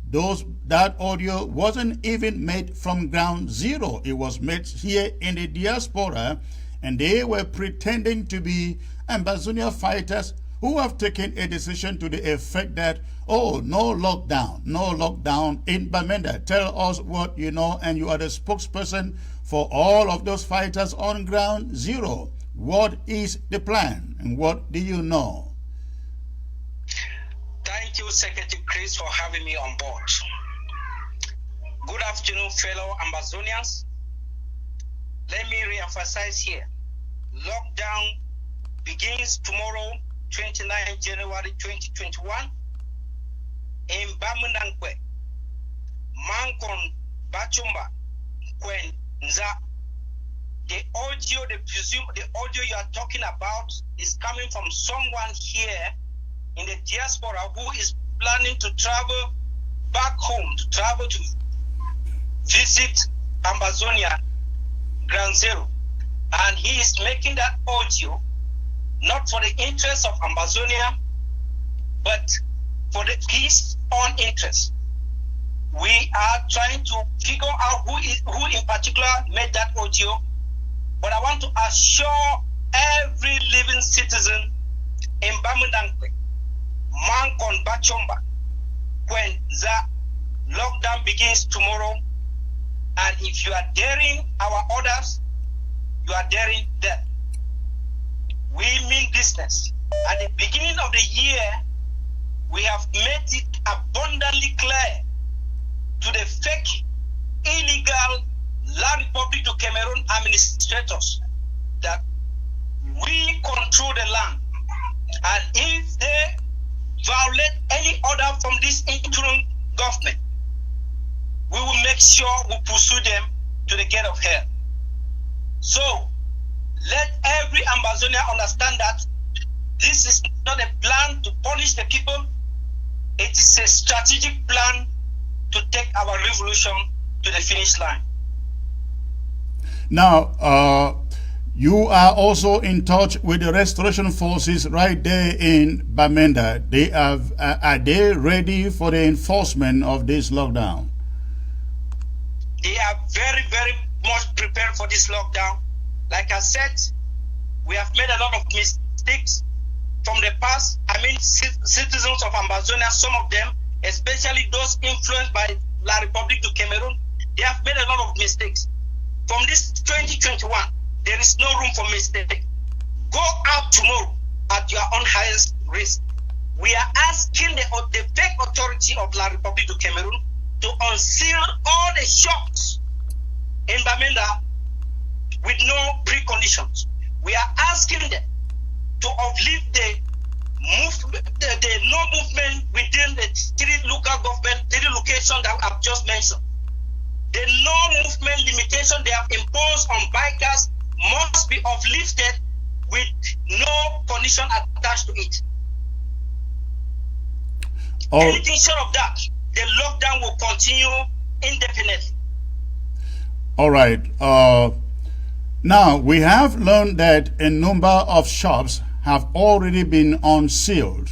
that audio wasn't even made from ground zero. It was made here in the diaspora, and they were pretending to be Ambazonia fighters who have taken a decision to the effect that, oh, no lockdown in Bamenda. Tell us what you know, and you are the spokesperson for all of those fighters on ground zero. What is the plan and what do you know? Thank you, Secretary Chris, for having me on board. Good afternoon, fellow Amazonians. Let me re-emphasize here. Lockdown begins tomorrow, 29 January 2021, in Bamenda, Mankon, Bachumba, Kwen, Nza. The audio you are talking about is coming from someone here in the diaspora who is planning to travel back home, to visit Amazonia, Ground Zero. And he is making that audio not for the interest of Amazonia, but for his own interest. We are trying to figure out who in particular made that audio, but I want to assure every living citizen in Bamundankwe, Mankon Bachomba, when the lockdown begins tomorrow, and if you are daring our orders, you are daring death. We mean business. At the beginning of the year, we have made it abundantly clear to the fake, illegal La Republic of Cameroon administrators that we control the land. And if they violate any order from this interim government, we will make sure we pursue them to the gate of hell. So, let every Amazonian understand that this is not a plan to punish the people. It is a strategic plan to take our revolution to the finish line. Now, you are also in touch with the restoration forces right there in Bamenda. Are they ready for the enforcement of this lockdown? They are very, very much prepared for this lockdown. Like I said, we have made a lot of mistakes from the past. I mean, citizens of Amazonia, some of them, especially those influenced by La Republic of Cameroon, they have made a lot of mistakes. From this 2021, there is no room for mistake. Go out tomorrow at your own highest risk. We are asking the fake authority of La Republic of Cameroon to unseal all the shops in Bamenda with no preconditions. We are asking them to uplift the no movement within the three local government, three locations that I've just mentioned. The no movement limitation they have imposed on bikers must be uplifted with no condition attached to it. Anything short of that, the lockdown will continue indefinitely. All right. Now, we have learned that a number of shops have already been unsealed,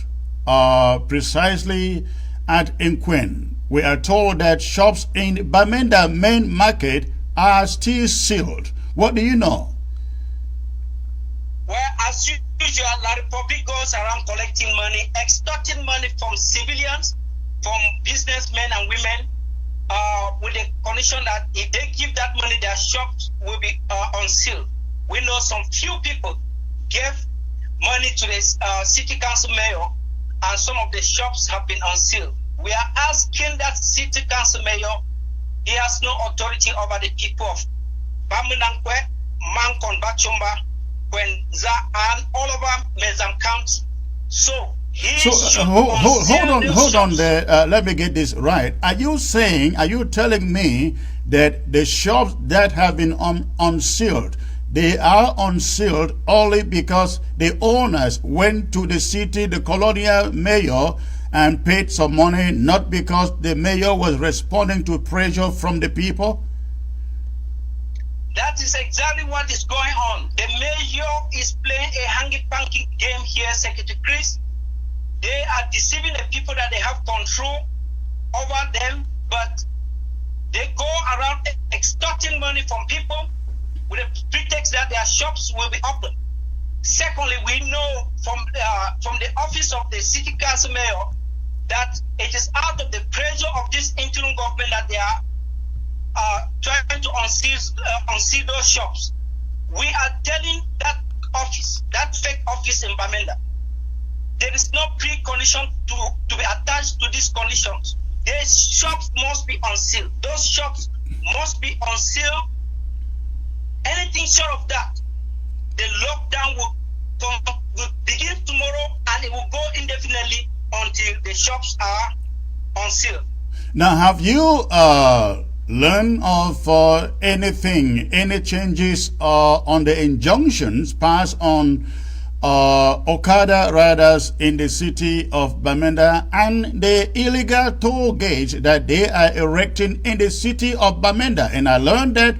precisely at Nkwen. We are told that shops in Bamenda main market are still sealed. What do you know? Well, as usual, La Republic goes around collecting money, extorting money from civilians, from businessmen and women, with the condition that if they give that money, their shops will be unsealed. We know some few people gave money to the city council mayor, and some of the shops have been unsealed. We are asking that city council mayor, he has no authority over the people of Bamunankwe, Mankon, Bachumba, Kwenza, and all over Mezam County. So, hold on there. Let me get this right. Are you telling me that the shops that have been unsealed, they are unsealed only because the owners went to the city, the colonial mayor, and paid some money, not because the mayor was responding to pressure from the people? That is exactly what is going on. The mayor is playing a hanky-panky game here, Secretary Chris. They are deceiving the people that they have control over them, but they go around extorting money from people with a pretext that their shops will be open. Secondly, we know from the office of the city council mayor that it is out of the pressure of this interim government that they are trying to unseal those shops. We are telling that office, that fake office in Bamenda, there is no precondition to be attached to these conditions. These shops must be unsealed. Those shops must be unsealed. Anything short of that, the lockdown will begin tomorrow and it will go indefinitely until the shops are unsealed. Now, have you learned of anything, any changes on the injunctions passed on Okada riders in the city of Bamenda and the illegal toll gates that they are erecting in the city of Bamenda? And I learned that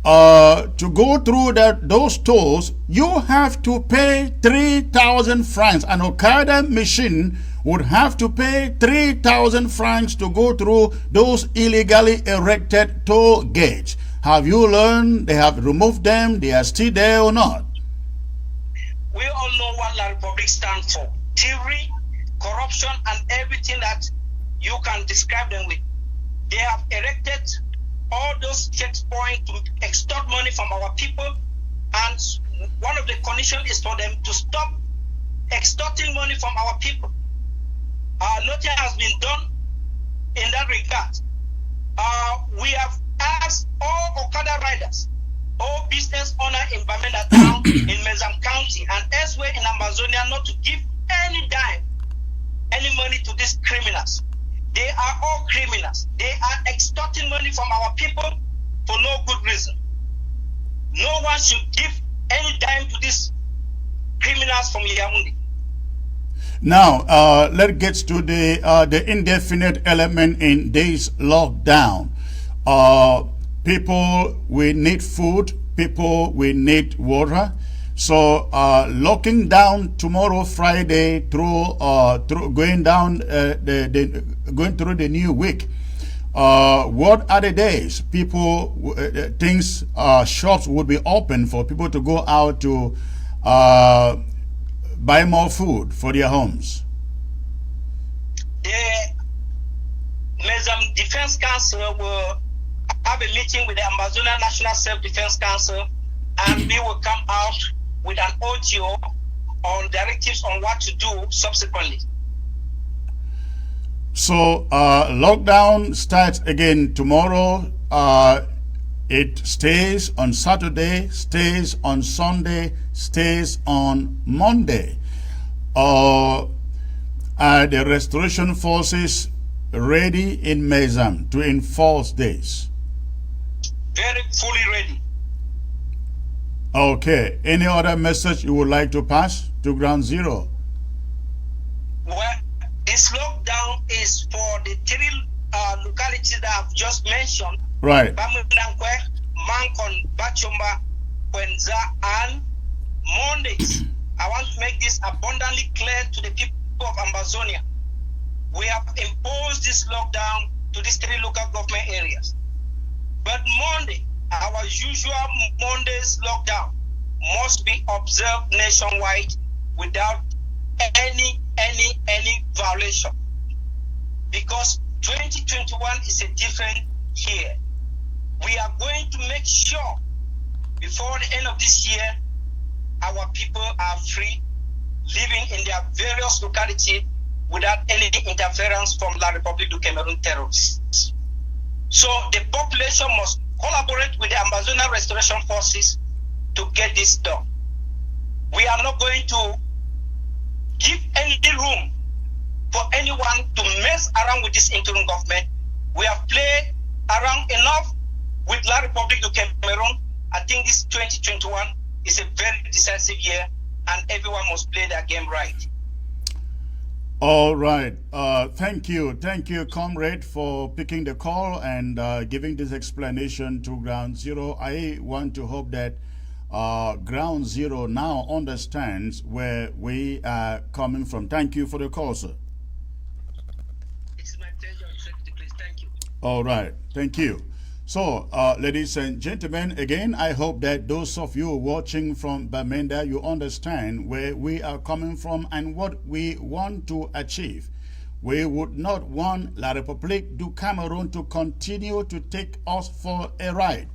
to go through those tolls, you have to pay 3,000 francs. An Okada machine would have to pay 3,000 francs to go through those illegally erected toll gates. Have you learned they have removed them? They are still there or not? We all know what La Republic stands for. Thievery, corruption, and everything that you can describe them with. They have erected all those checkpoints to extort money from our people, and one of the conditions is for them to stop extorting money from our people. Nothing has been done in that regard. We have asked all Okada riders, all business owners in Bamenda town, in Mezam County, and elsewhere in Amazonia not to give any dime, any money to these criminals. They are all criminals. They are extorting money from our people for no good reason. No one should give any dime to these criminals from Yamundi. Now, let's get to the indefinite element in this lockdown. People will need food. People will need water. So, locking down tomorrow, Friday, through going down going through the new week. What are the days people shops would be open for people to go out to buy more food for their homes? The Mezam Defense Council will have a meeting with the Amazonia National Self-Defense Council, and we will come out with an audio on directives on what to do subsequently. So lockdown starts again tomorrow. It stays on Saturday, stays on Sunday, stays on Monday. Are the restoration forces ready in Mezam to enforce this? Very fully ready. Okay. Any other message you would like to pass to Ground Zero? Well, this lockdown is for the three localities that I've just mentioned. Right. Bamudankwe, Mankon, Bachomba, Kwenza, and Mondays. I want to make this abundantly clear to the people of Amazonia. We have imposed this lockdown to these three local government areas. But Monday, our usual Monday's lockdown must be observed nationwide without any violation. Because 2021 is a different year. We are going to make sure before the end of this year, our people are free, living in their various localities without any interference from La République du Cameroon terrorists. So the population must collaborate with the Amazonia Restoration Forces to get this done. We are not going to give any room for anyone to mess around with this interim government. We have played around enough with La République du Cameroon. I think this 2021 is a very decisive year, and everyone must play their game right. All right. Thank you, comrade, for picking the call and giving this explanation to Ground Zero. I want to hope that Ground Zero now understands where we are coming from. Thank you for the call, sir. It's my pleasure, Secretary. Please, thank you. All right. Thank you. So, ladies and gentlemen, again, I hope that those of you watching from Bamenda, you understand where we are coming from and what we want to achieve. We would not want La République du Cameroon to continue to take us for a ride.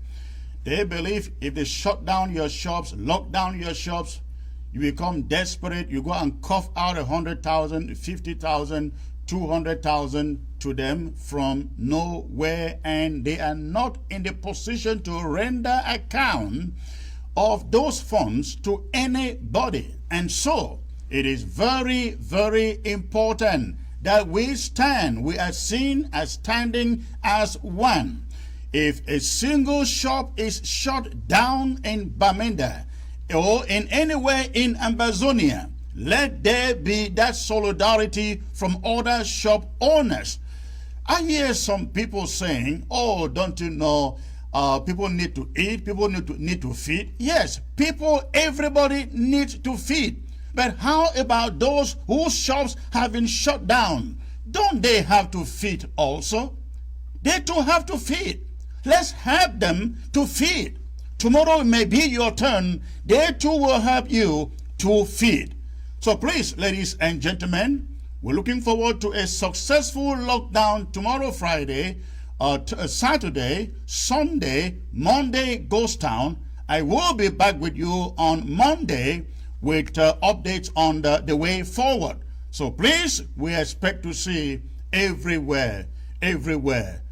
They believe if they shut down your shops, lock down your shops, you become desperate, you go and cough out 100,000, 50,000, 200,000 to them from nowhere, and they are not in the position to render account of those funds to anybody. And so it is very, very important that we stand. We are seen as standing as one. If a single shop is shut down in Bamenda or in anywhere in Ambazonia, let there be that solidarity from other shop owners. I hear some people saying, oh, don't you know, people need to eat, people need to feed. Yes, people, everybody needs to feed. But how about those whose shops have been shut down? Don't they have to feed also? They too have to feed. Let's help them to feed. Tomorrow it may be your turn. They too will help you to feed. So please, ladies and gentlemen, we're looking forward to a successful lockdown tomorrow, Friday, Saturday, Sunday, Monday, Ghost Town. I will be back with you on Monday with updates on the way forward. So please, we expect to see everywhere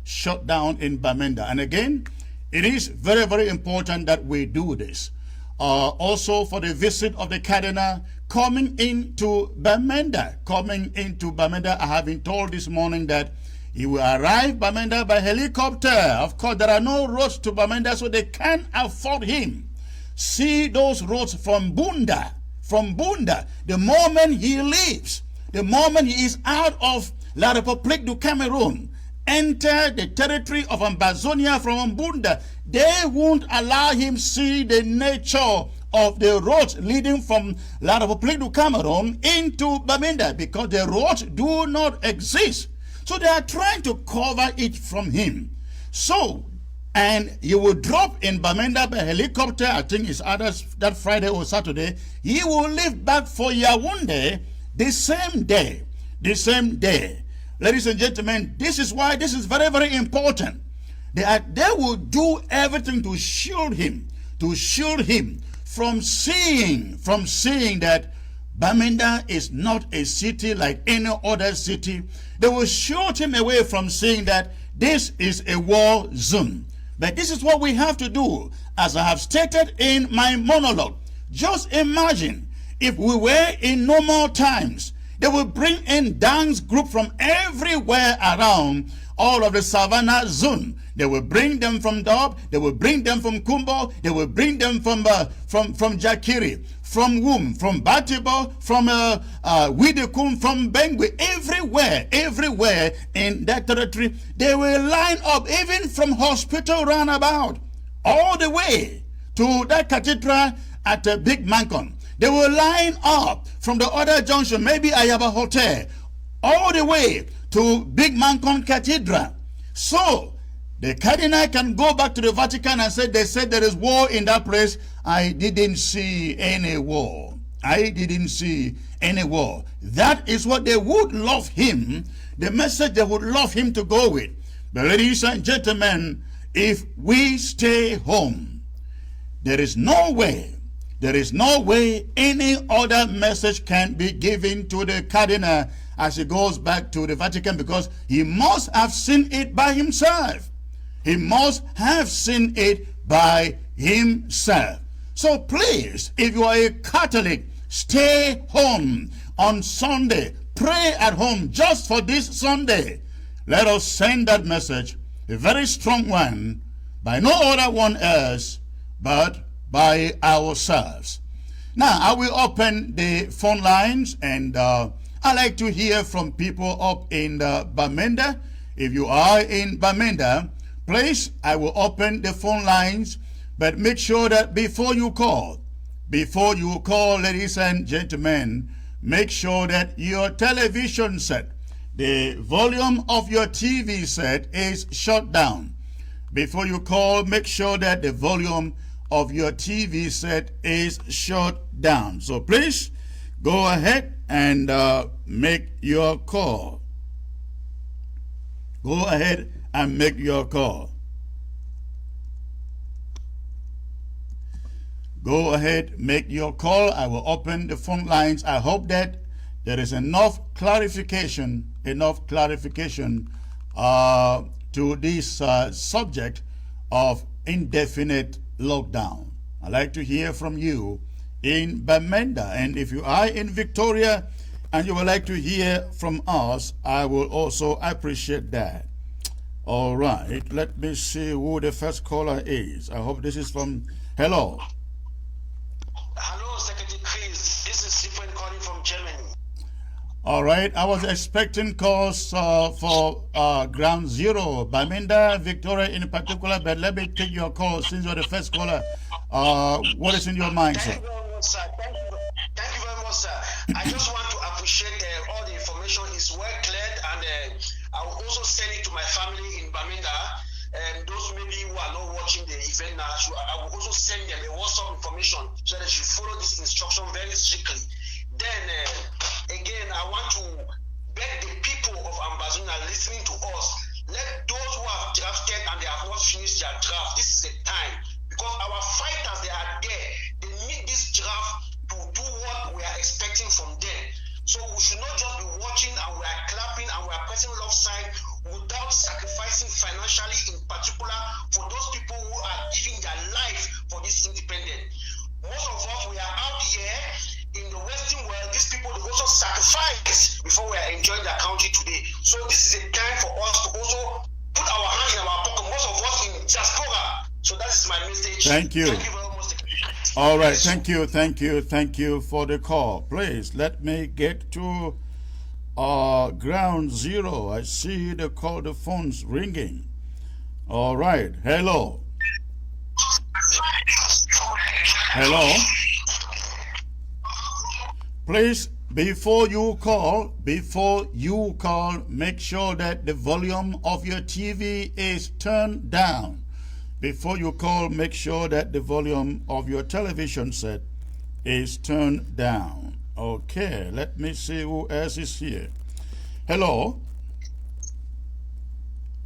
shut down in Bamenda. And again, it is very, very important that we do this. Also for the visit of the Cardinal coming into Bamenda. I have been told this morning that he will arrive Bamenda by helicopter. Of course, there are no roads to Bamenda, so they can't afford him. See those roads from Bunda. The moment he leaves, the moment he is out of La République du Cameroon, enter the territory of Ambazonia from Bunda, they won't allow him see the nature of the roads leading from La République du Cameroon into Bamenda, because the roads do not exist. So they are trying to cover it from him. So, and you will drop in Bamenda by helicopter, I think it's either that Friday or Saturday. He will leave back for Yaoundé the same day. Ladies and gentlemen, this is why this is very, very important. They will do everything to shield him from seeing that Bamenda is not a city like any other city. They will shield him away from seeing that this is a war zone. But this is what we have to do, as I have stated in my monologue. Just imagine if we were in normal times. They will bring in dance group from everywhere around all of the savannah zone. They will bring them from Dob, they will bring them from Kumbo, they will bring them from Jakiri, from Wum, from Batibo, from Widekum, from Bengwe, everywhere in that territory. They will line up, even from hospital roundabout, all the way to that cathedral at Big Mancon. They will line up from the other junction, maybe Ayaba Hotel, all the way to Big Mancon Cathedral. So the Cardinal can go back to the Vatican and say, they said there is war in that place. I didn't see any war. That is what they would love him, the message they would love him to go with. But ladies and gentlemen, if we stay home, there is no way any other message can be given to the Cardinal as he goes back to the Vatican, because he must have seen it by himself. So please, if you are a Catholic, stay home on Sunday. Pray at home just for this Sunday. Let us send that message, a very strong one, by no other one else but by ourselves. Now, I will open the phone lines, and I like to hear from people up in Bamenda. If you are in Bamenda, please, I will open the phone lines, but make sure that before you call, ladies and gentlemen, make sure that your television set, the volume of your TV set is shut down. before you call, make sure that the volume of your TV set is shut down. So please go ahead and make your call. Go ahead and make your call. Go ahead, make your call. I will open the phone lines. I hope that there is enough clarification to this subject of indefinite lockdown. I'd like to hear from you in Bamenda, and if you are in Victoria and you would like to hear from us, I will also appreciate that. All right, let me see who the first caller is. I hope this is from... Hello. Hello, Secretary Chris. This is Stephen calling from Germany. All right, I was expecting calls for Ground Zero, Bamenda, Victoria in particular, but let me take your call since you're the first caller. What is in your mind, sir? Thank you very much, sir. Thank you very much, sir. I just want to appreciate all the information is well cleared, and I will also send it to my family in Bamenda. And those maybe who are not watching the event now, I will also send them a WhatsApp information so that they should follow this instruction very strictly. Then again, I want to beg the people of Ambazonia listening to us, let those who have drafted and they have not finished their draft, this is the time, because our fighters, they are there, they need this draft to do what we are expecting from them. So we should not just be watching and we are clapping and we are pressing love sign without sacrificing financially, in particular for those people who are giving their life for this independent. Most of us, we are out here in the Western world. These people, they also sacrifice before we are enjoying their country today. So this is a time for us to also put our hand in our pocket. Most of us in diaspora. So that is my message. Thank you. Thank you very much. All right, thank you for the call. Please let me get to Ground Zero. I see the call, the phone's ringing. All right, hello. Hello. Please, before you call, make sure that the volume of your TV is turned down. Before you call, make sure that the volume of your television set is turned down. Okay, let me see who else is here. Hello?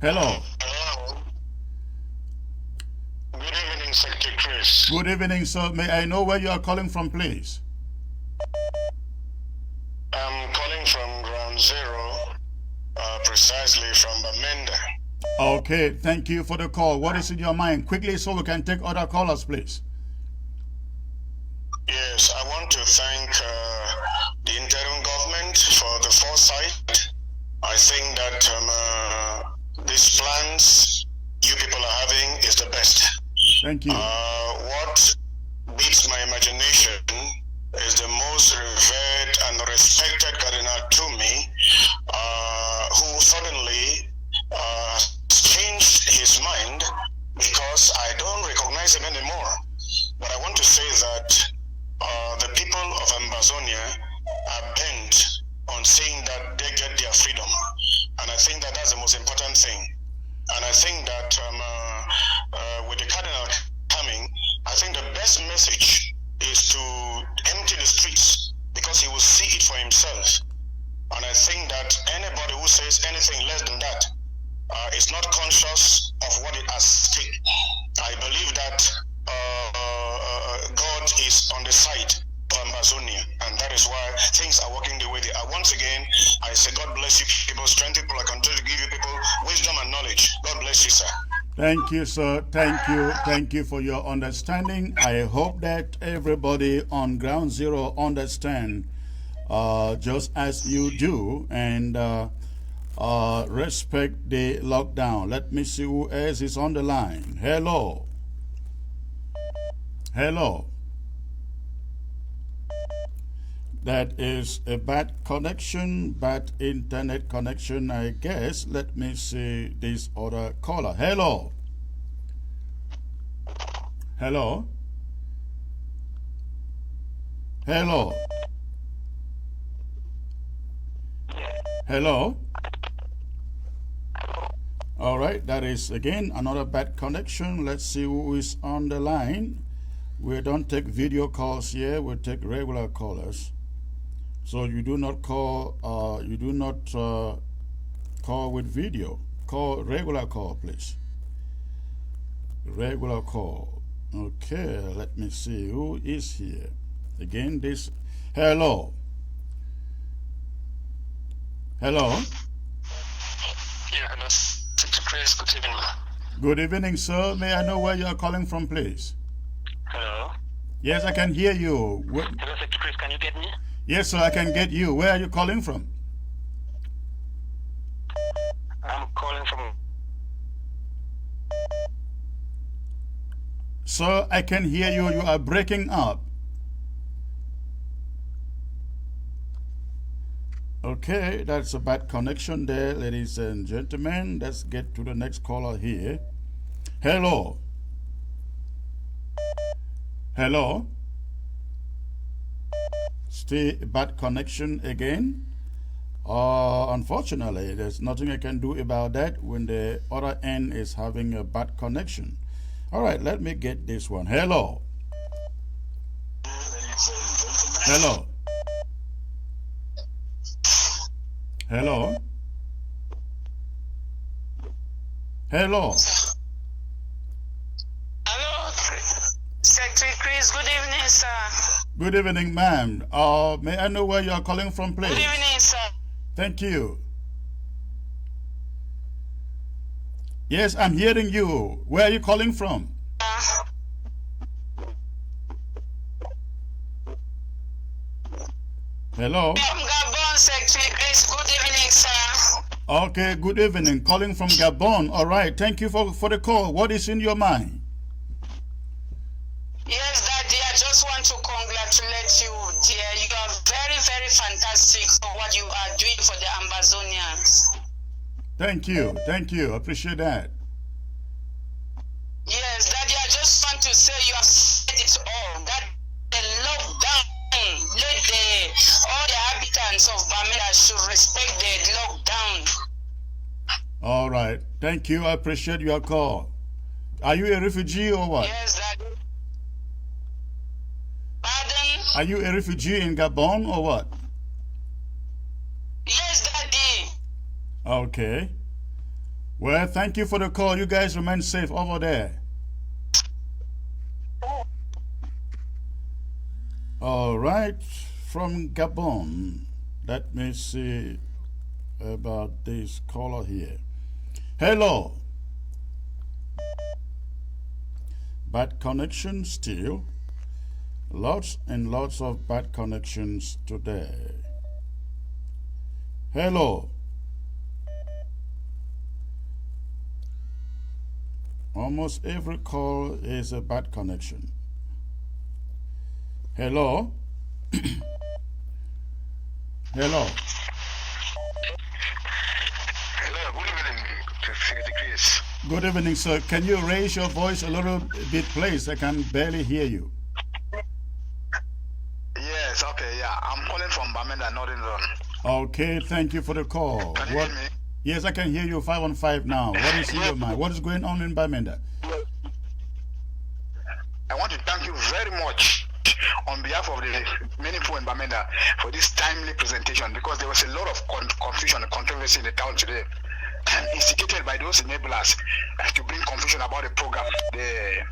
Hello? Hello. Good evening, Secretary Chris. Good evening, sir. May I know where you are calling from, please? I'm calling from Ground Zero, precisely from Bamenda. Okay, thank you for the call. What is in your mind? Quickly so we can take other callers, please. Yes, I want to thank the interim government for the foresight. I think that these plans you people are having is the best. Thank you. What beats my imagination is the most revered and respected Cardinal Toomey, who suddenly changed his mind because I don't recognize him anymore. But I want to say that the people of Ambazonia are bent on saying that they get their freedom. And I think that that's the most important thing. And I think that with the Cardinal coming, I think the best message is to empty the streets because he will see it for himself. And I think that anybody who says anything less than that is not conscious of what it has stake. I believe that God is on the side of Amazonia, and that is why things are working the way they are. Once again, I say God bless you people, strength people. I continue to give you people wisdom and knowledge. God bless you, sir. Thank you, sir. Thank you for your understanding. I hope that everybody on Ground Zero understand just as you do, and respect the lockdown. Let me see who else is on the line. Hello. Hello. That is a bad connection, bad internet connection, I guess. Let me see this other caller. Hello. Hello. Hello. Hello. All right, that is again another bad connection. Let's see who is on the line. We don't take video calls here, we take regular callers. So you do not call call with video. Call regular call, please. Regular call. Okay, let me see who is here. Again, this. Hello. Hello. Yeah, hello. Chris, good evening. Good evening, sir. May I know where you are calling from, please? Hello. Yes, I can hear you. Hello, Secretary Chris, can you get me? Yes, sir, I can get you. Where are you calling from? I'm calling from... Sir, I can hear you. You are breaking up. Okay, that's a bad connection there, ladies and gentlemen. Let's get to the next caller here. Hello. Hello. Still bad connection again. Unfortunately, there's nothing I can do about that when the other end is having a bad connection. All right, let me get this one. Hello. Hello. Hello. Hello. Hello, Secretary Chris. Good evening, sir. Good evening, ma'am. May I know where you are calling from, please? Good evening, sir. Thank you. Yes, I'm hearing you. Where are you calling from? Hello. From Gabon, Secretary Chris. Good evening, sir. Okay, good evening. Calling from Gabon. All right. Thank you for the call. What is in your mind? Yes, Daddy, I just want to congratulate you, dear. You are very, very fantastic for what you are doing for the Amazonians. Thank you. Thank you. Appreciate that. Yes, Daddy, I just want to say you have said it all. That the lockdown, all the inhabitants of Bamenda should respect the lockdown. All right. Thank you. I appreciate your call. Are you a refugee or what? Yes, Daddy. Pardon? Are you a refugee in Gabon or what? Yes, Daddy. Okay. Well, thank you for the call. You guys remain safe over there. All right. From Gabon, let me see about this caller here. Hello. Bad connection still. Lots and lots of bad connections today. Hello. Almost every call is a bad connection. Hello. Hello. Hello, good evening, Secretary Chris. Good evening, sir. Can you raise your voice a little bit, please? I can barely hear you. Yes, okay, yeah. I'm calling from Bamenda, Northern Zone. Okay, thank you for the call. Can you hear me? Yes, I can hear you 5-on-5 now. What is in your mind? What is going on in Bamenda? I want to thank you very much on behalf of the many people in Bamenda for this timely presentation, because there was a lot of confusion and controversy in the town today, instigated by those enablers to bring confusion about the program, the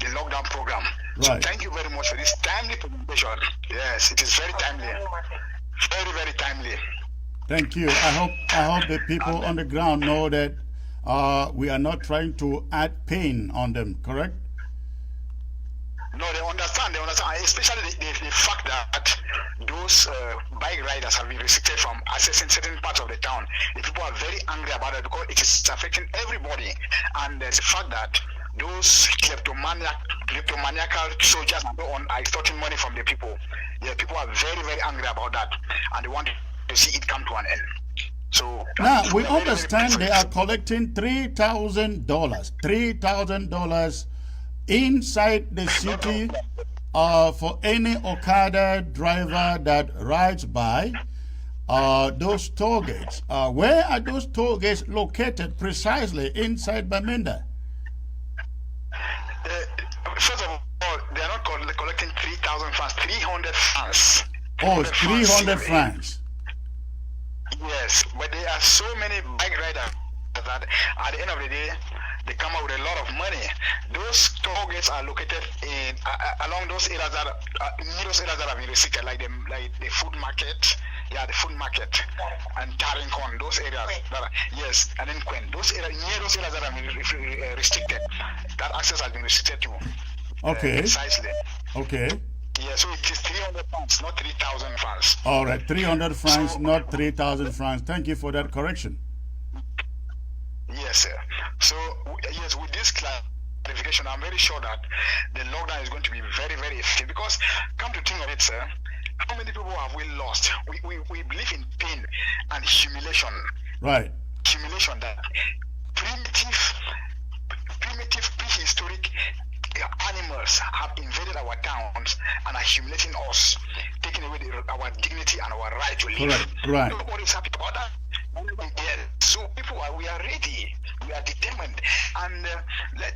lockdown program. Right. So thank you very much for this timely presentation. Yes, it is very timely. Very, very timely. Thank you. I hope the people on the ground know that we are not trying to add pain on them, correct? No, they understand, especially the fact that those bike riders have been restricted from accessing certain parts of the town. The people are very angry about it because it is affecting everybody. And there's the fact that those kleptomaniacal soldiers and so on are extorting money from the people. Yeah, people are very, very angry about that, and they want to see it come to an end. So now we understand they are collecting $3,000 inside the city for any Okada driver that rides by. those toll gates. Where are those toll gates located precisely inside Bamenda? First of all, they are not collecting 3,000 francs, 300 francs. Oh, it's 300 francs. Yes, but there are so many bike riders that at the end of the day, they come out with a lot of money. Those toll gates are located in along those areas that near those areas that have been restricted, like the food market, the food market, and Tarinkon, those areas. Yes, and then Quen, those areas near those areas that have been restricted, that access has been restricted to. Okay. Precisely. Okay. Yeah, so it is 300 francs, not 3,000 francs. All right, 300 francs, not 3,000 francs. Thank you for that correction. Yes, sir. So, yes, with this clarification, I'm very sure that the lockdown is going to be very, very effective. Because, come to think of it, sir, how many people have we lost? We believe in pain and humiliation. Right. Humiliation, that primitive, prehistoric animals have invaded our towns and are humiliating us, taking away our dignity and our right to live. Correct. Right. Nobody's happy about that. So people we are ready, we are determined, and let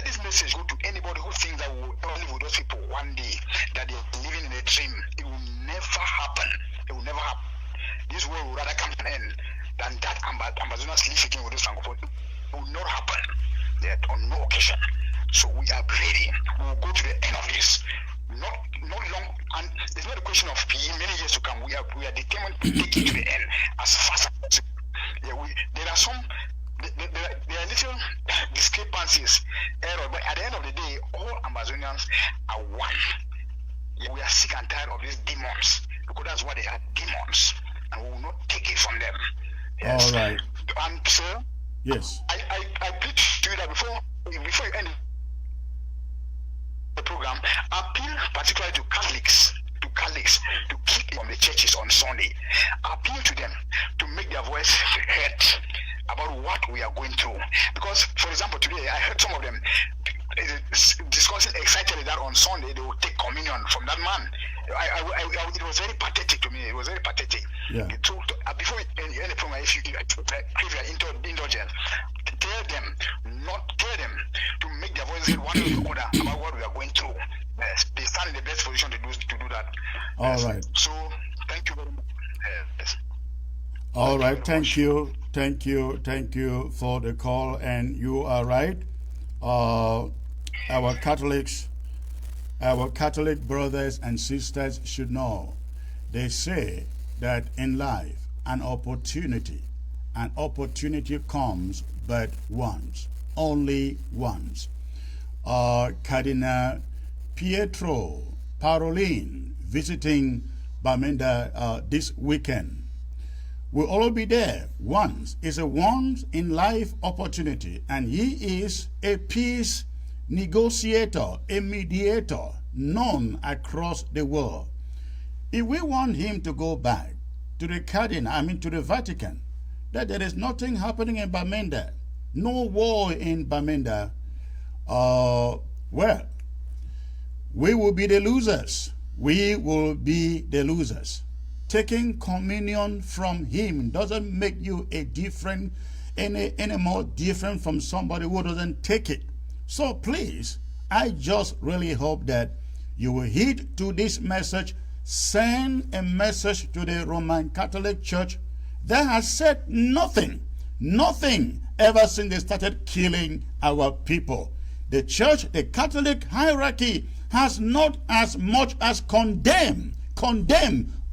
this message go to anybody who thinks that we will live with those people one day, that they are living in a dream. It will never happen. It will never happen. This world will rather come to an end than that Amazonas living with those Francophones. It will not happen. On no occasion. So we are ready. We will go to the end of this. Not long, and it's not a question of many years to come. We are determined to take it to the end as fast as possible. Yeah, there are some there are little discrepancies, error, but at the end of the day, all Amazonians are one. Yeah, we are sick and tired of these demons, because that's what they are, demons, and we will not take it from them. Yes. All right. And sir, yes, I plead to you that before you end the program, appeal particularly to Catholics to keep from the churches on Sunday. Appeal to them to make their voice heard about what we are going through. Because, for example, today I heard some of them discussing excitedly that on Sunday they will take communion from that man. It was very pathetic to me. It was very pathetic. Yeah. So, before you end the program, if you are indulgent, tell them to make their voices one or the other about what we are going through. Yes, they stand in the best position to do that. All right. So, thank you very much. Yes. All right. Thank you for the call. And you are right. Our Catholic brothers and sisters should know. They say that in life, an opportunity comes but once, only once. Cardinal Pietro Parolin visiting Bamenda this weekend. We'll all be there once. It's a once in life opportunity, and he is a peace negotiator, a mediator known across the world. If we want him to go back to the to the Vatican, that there is nothing happening in Bamenda, no war in Bamenda, well, we will be the losers. We will be the losers. Taking communion from him doesn't make you any more different from somebody who doesn't take it. So please, I just really hope that you will heed to this message. Send a message to the Roman Catholic Church that has said nothing ever since they started killing our people. The church, the Catholic hierarchy, has not as much as condemned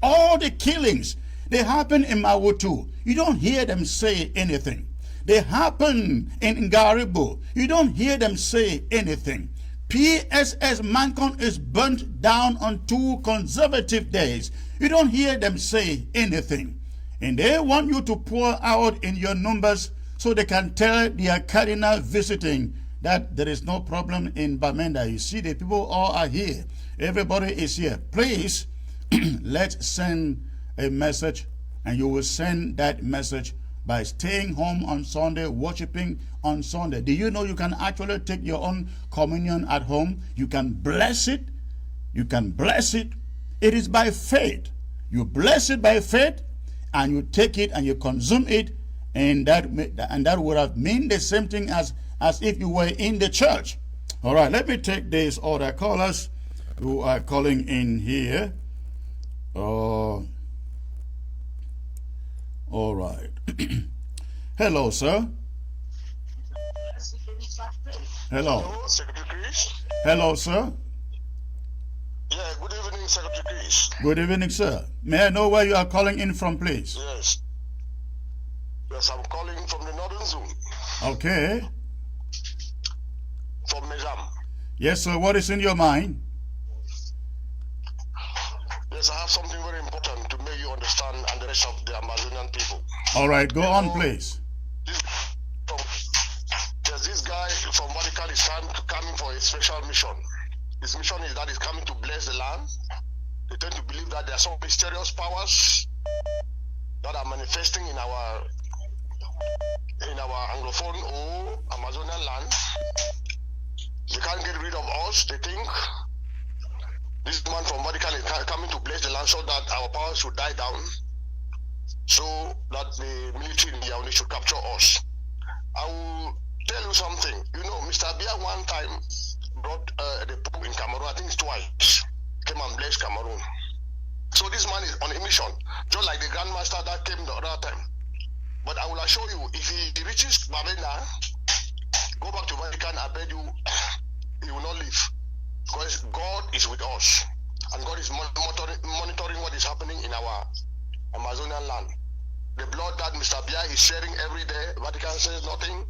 all the killings. They happen in Mawutu. You don't hear them say anything. They happen in Ngaribu. You don't hear them say anything. PSS Mancon is burnt down on 2 consecutive days. You don't hear them say anything. And they want you to pour out in your numbers so they can tell their cardinal visiting that there is no problem in Bamenda. You see, the people all are here. Everybody is here. Please, let's send a message, and you will send that message by staying home on Sunday, worshiping on Sunday. Do you know you can actually take your own communion at home? You can bless it. You can bless it. It is by faith. You bless it by faith, and you take it and you consume it, and that would have meant the same thing as if you were in the church. All right, let me take these other callers who are calling in here. All right. Hello, sir. Hello. Hello, Secretary Chris. Hello, sir. Yeah, good evening, Secretary Chris. Good evening, sir. May I know where you are calling in from, please? Yes. Yes, I'm calling from the Northern Zone, Okay. from Mezam. Yes, sir. What is in your mind? Yes, I have something very important to make you understand and the rest of the Amazonian people. All right, go on, please. There's this guy from Vatican is coming for a special mission. His mission is that he's coming to bless the land. They tend to believe that there are some mysterious powers that are manifesting in our Anglophone or Amazonian land. They can't get rid of us. They think this man from Vatican is coming to bless the land so that our powers should die down, so that the military in Yaoundé should capture us. I will tell you something. You know, Mr. Abia one time brought the Pope in Cameroon, I think it's twice, came and blessed Cameroon. So this man is on a mission, just like the Grandmaster that came the other time. But I will assure you, if he reaches Bamenda, go back to Vatican, I bet you he will not leave. Because God is with us. And God is monitoring what is happening in our Amazonian land. The blood that Mr. Bia is sharing every day, Vatican says nothing.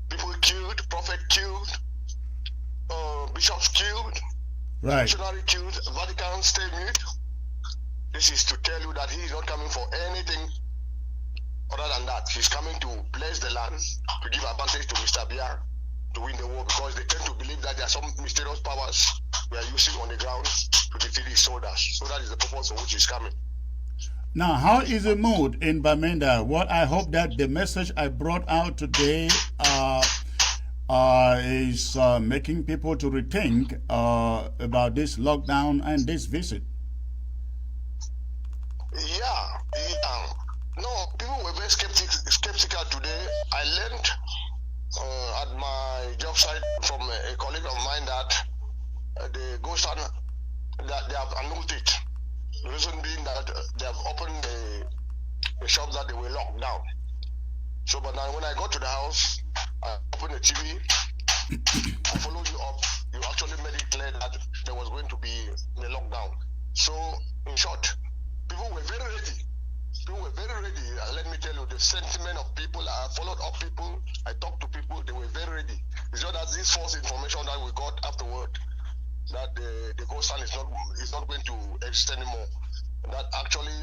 People killed, prophet killed, bishops killed, Right. missionary killed, Vatican stay mute. This is to tell you that he is not coming for anything other than that. He's coming to bless the land, to give advantage to Mr. Bia to win the war, because they tend to believe that there are some mysterious powers we are using on the ground to defeat his soldiers. So that is the purpose for which he's coming. Now, how is the mood in Bamenda? What I hope that the message I brought out today is making people to rethink about this lockdown and this visit. Yeah. No, people were very skeptical today. I learned at my job site from a colleague of mine that the ghost town, that they have annulled it. The reason being that they have opened the shop that they were locked down. So, but now when I got to the house, I opened the TV, I followed you up. You actually made it clear that there was going to be a lockdown. So, in short, people were very ready. People were very ready. Let me tell you, the sentiment of people, I followed up people, I talked to people, they were very ready. It's just that this false information that we got afterward, that the ghost town is not going to exist anymore. That actually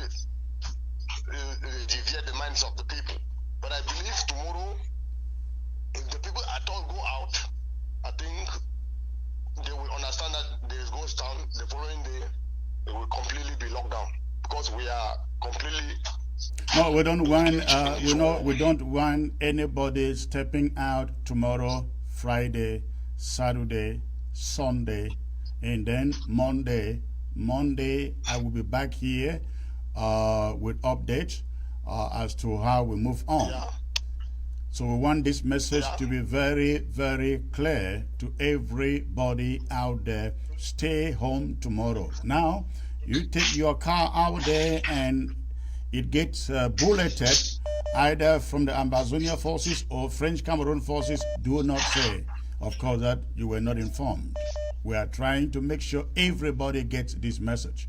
deviate the minds of the people. But I believe tomorrow, if the people at all go out, I think they will understand that there is ghost town. The following day, it will completely be locked down, because we are completely. No, we don't want we don't want anybody stepping out tomorrow, Friday, Saturday, Sunday, and then Monday I will be back here with updates as to how we move on. Yeah. So we want this message to be very, very clear to everybody out there. Stay home tomorrow. Now, you take your car out there and it gets bulleted either from the Ambazonia forces or French Cameroon forces. Do not say, of course, that you were not informed. We are trying to make sure everybody gets this message.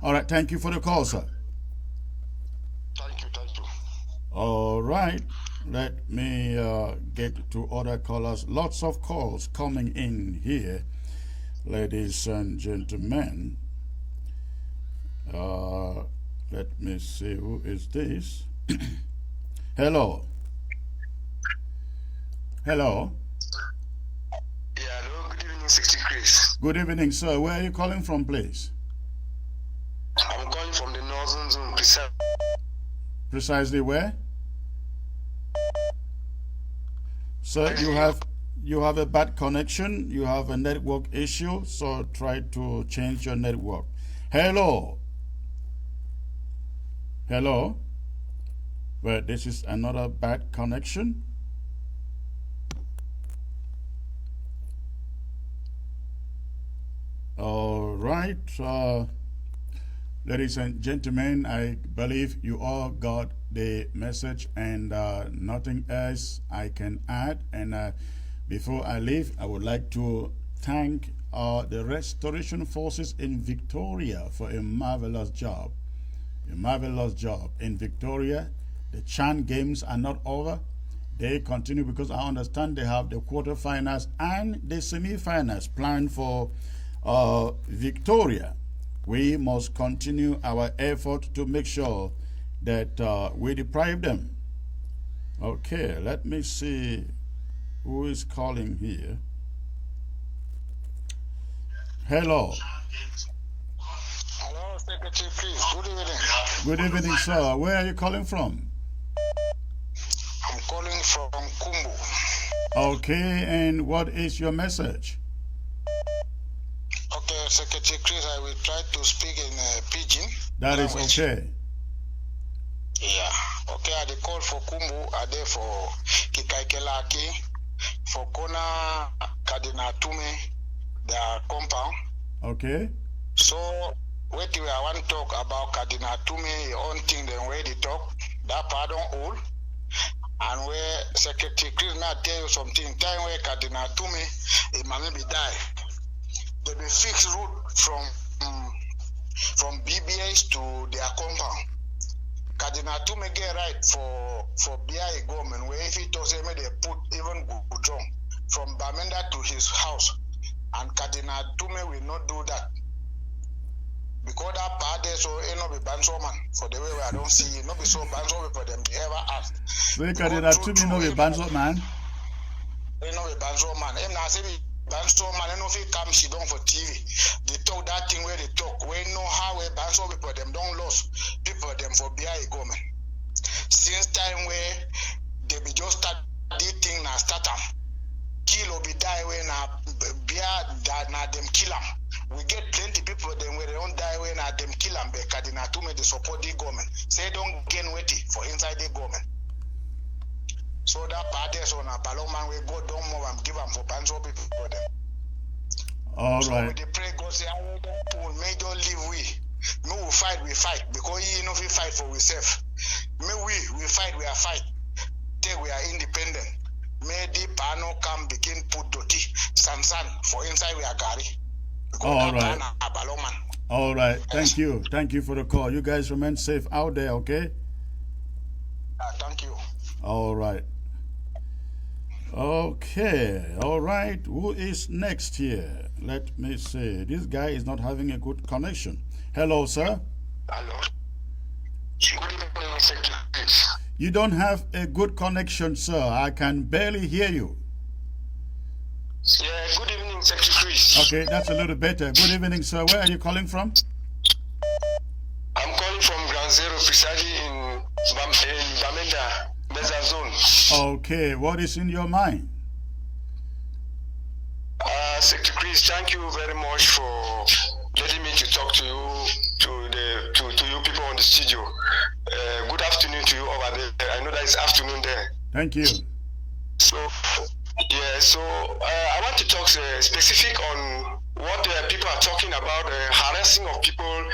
All right, thank you for the call, sir. Thank you. All right, let me get to other callers. Lots of calls coming in here, ladies and gentlemen. Let me see, who is this? Hello. Hello. Yeah, hello, good evening, 60 Chris. Good evening, sir. Where are you calling from, please? I'm calling from the Northern Zone, Precisely where? Sir, you have a bad connection. You have a network issue, so try to change your network. Hello. Hello? Well, this is another bad connection. All right. Ladies and gentlemen, I believe you all got the message, and nothing else I can add. And before I leave, I would like to thank the Restoration Forces in Victoria for a marvelous job. A marvelous job. In Victoria, the Chan games are not over. They continue because I understand they have the quarterfinals and the semi-finals planned for Victoria. We must continue our effort to make sure that we deprive them. Okay, let me see who is calling here. Hello. Hello, Secretary, please. Good evening. Good evening, sir. Where are you calling from? I'm calling from Kumbu. Okay, and what is your message? Okay, Secretary Chris, I will try to speak in Pidgin. That is okay. Yeah. Okay, I call for Kumbu, I there for Kikaikelaki, for Kona Kadinatume, their compound. Okay. So, what I want to talk about Kadinatume, on thing, then where they talk, that pardon all. And where Secretary Chris now tell you something, time where Kadinatume, it might be die. They be fixed route from BBS to their compound. Kadina to make it right for BI government where if it doesn't they put even Gudron from Bamenda to his house, and Kadina Tume will not do that because that part there so it not be Bansoman for the way I don't see it not be so Bansoman for them they ever ask. So Kadina Tume no be Bansoman. They no be Bansoman. Em na say Bansoman no fit come she don't for TV. They talk that thing where they talk. We know how we Banso people them don't lose people them for BI government. Since time where they be just start this thing na start them. Kill or be die when na BI that na them kill them. We get plenty people them where they don't die when na them kill them because they na to make the support the government. Say don't gain weighty for inside the government. So that part is on a Baloman we go down more and give them for Banso people for them. All so right. So we pray God say I will may don't leave we. Me we fight because you know we fight for ourselves. Me we fight we are fight. Till we are independent. May the panel come begin put dirty sansan for inside we are gari. All right. All right. Thank you. Thank you for the call. You guys remain safe out there, okay? Thank you. All right. Okay. All right. Who is next here? Let me see. This guy is not having a good connection. Hello, sir. Hello. Good evening, Secretary. You don't have a good connection, sir. I can barely hear you. Yeah, good evening, Secretary. Okay, that's a little better. Good evening, sir. Where are you calling from? I'm calling from Ground Zero, precisely in Bamenda, Meza Zone. Okay, what is in your mind? Secretary, thank you very much for letting me to talk to you, to you people on the studio. Good afternoon to you over there. I know that it's afternoon there. Thank you. So, yeah, so I want to talk specific on what people are talking about, harassing of people,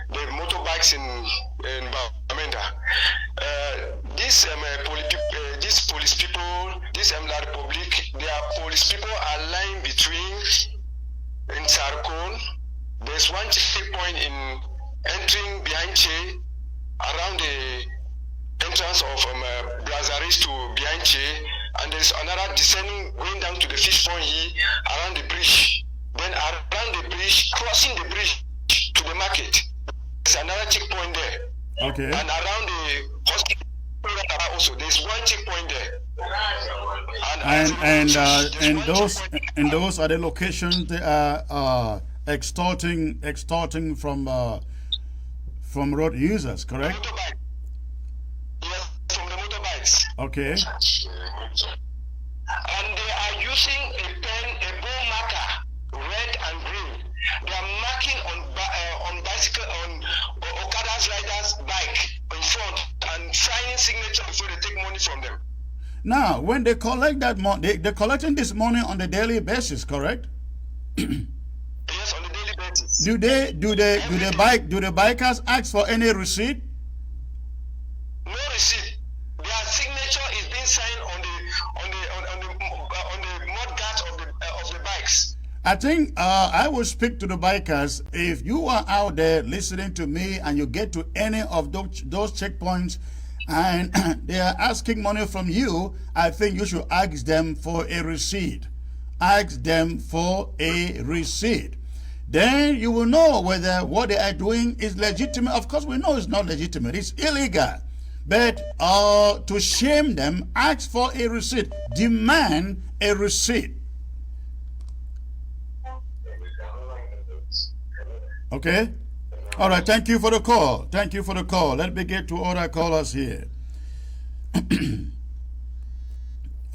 the motorbikes in Bamenda. These police people, this La Republic, their police people are lying between in Sarkon. There's one checkpoint in entering behind Che, around the entrance of Blazaris to behind Che, and there's another descending going down to the fish pond here around the bridge. Then around the bridge, crossing the bridge to the market, there's another checkpoint there. Okay. And around the hospital also, there's one checkpoint there. And those are the locations they are extorting from road users, correct? Motorbike. Yes, from the motorbikes. Okay. And they are using a ball marker, red and green. They are marking on bicycle, on Okada's riders' bike in front. Now, when they collect that money, they're collecting this money on a daily basis, correct? Yes, on a daily basis. Do the bikers ask for any receipt? No receipt. Their signature is being signed on the mud guards of the bikes. I think I will speak to the bikers. If you are out there listening to me and you get to any of those checkpoints and they are asking money from you, I think you should ask them for a receipt. Ask them for a receipt. Then you will know whether what they are doing is legitimate. Of course, we know it's not legitimate. It's illegal. But to shame them, ask for a receipt. Demand a receipt. Okay? All right, thank you for the call. Thank you for the call. Let me get to other callers here.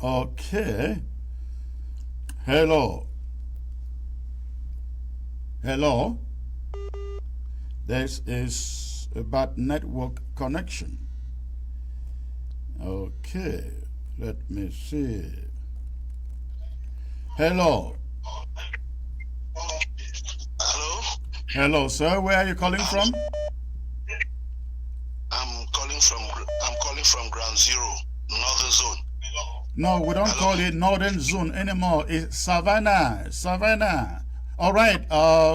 Okay. Hello. Hello. This is about network connection. Okay. Let me see. Hello. Hello? Hello, sir. Where are you calling from? I'm calling from Ground Zero, Northern Zone. No, we don't call it Northern Zone anymore. It's Savannah. Savannah. All right.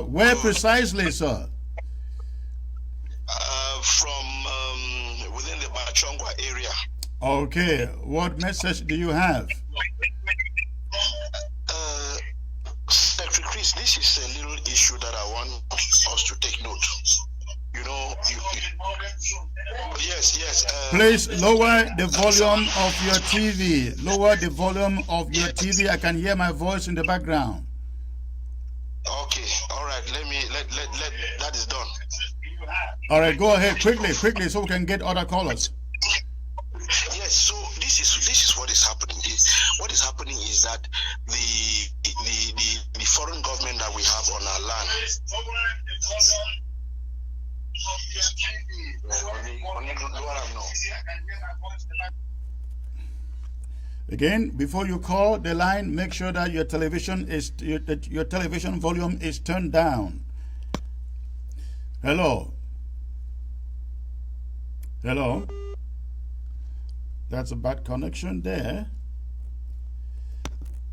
Where precisely, sir? From within the Bachongwa area. Okay. What message do you have? Secretary Chris, this is a little issue that I want us to take note. You know, yes. Please lower the volume of your TV. Lower the volume of your TV. I can hear my voice in the background. Okay, all right. Let that is done. All right, go ahead quickly, so we can get other callers. Yes. So this is what is happening. What is happening is that the foreign government that we have on our land. Again, before you call the line, make sure that your television volume is turned down. Hello. Hello. That's a bad connection there.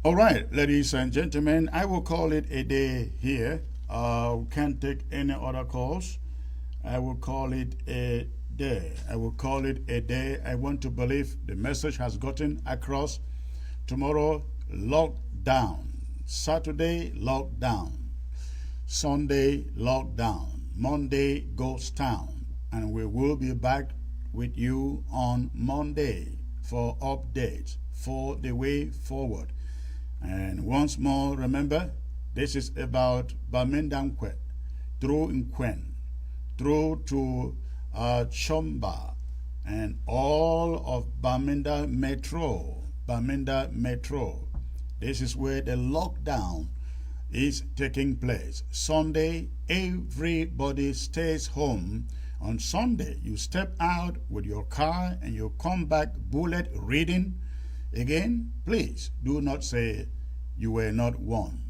All right, ladies and gentlemen, I will call it a day here. We can't take any other calls. I will call it a day. I will call it a day. I want to believe the message has gotten across. Tomorrow, lockdown. Saturday, lockdown. Sunday, lockdown. Monday, ghost town. And we will be back with you on Monday for updates for the way forward. And once more, remember, this is about Bamenda through Nkwen, through to Chomba, and all of Bamenda Metro. This is where the lockdown is taking place. Sunday, everybody stays home. On Sunday, you step out with your car and you come back bullet reading. Again, please do not say you were not warned.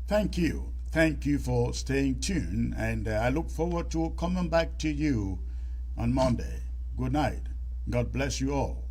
Thank you. Thank you for staying tuned, and I look forward to coming back to you on Monday. Good night. God bless you all.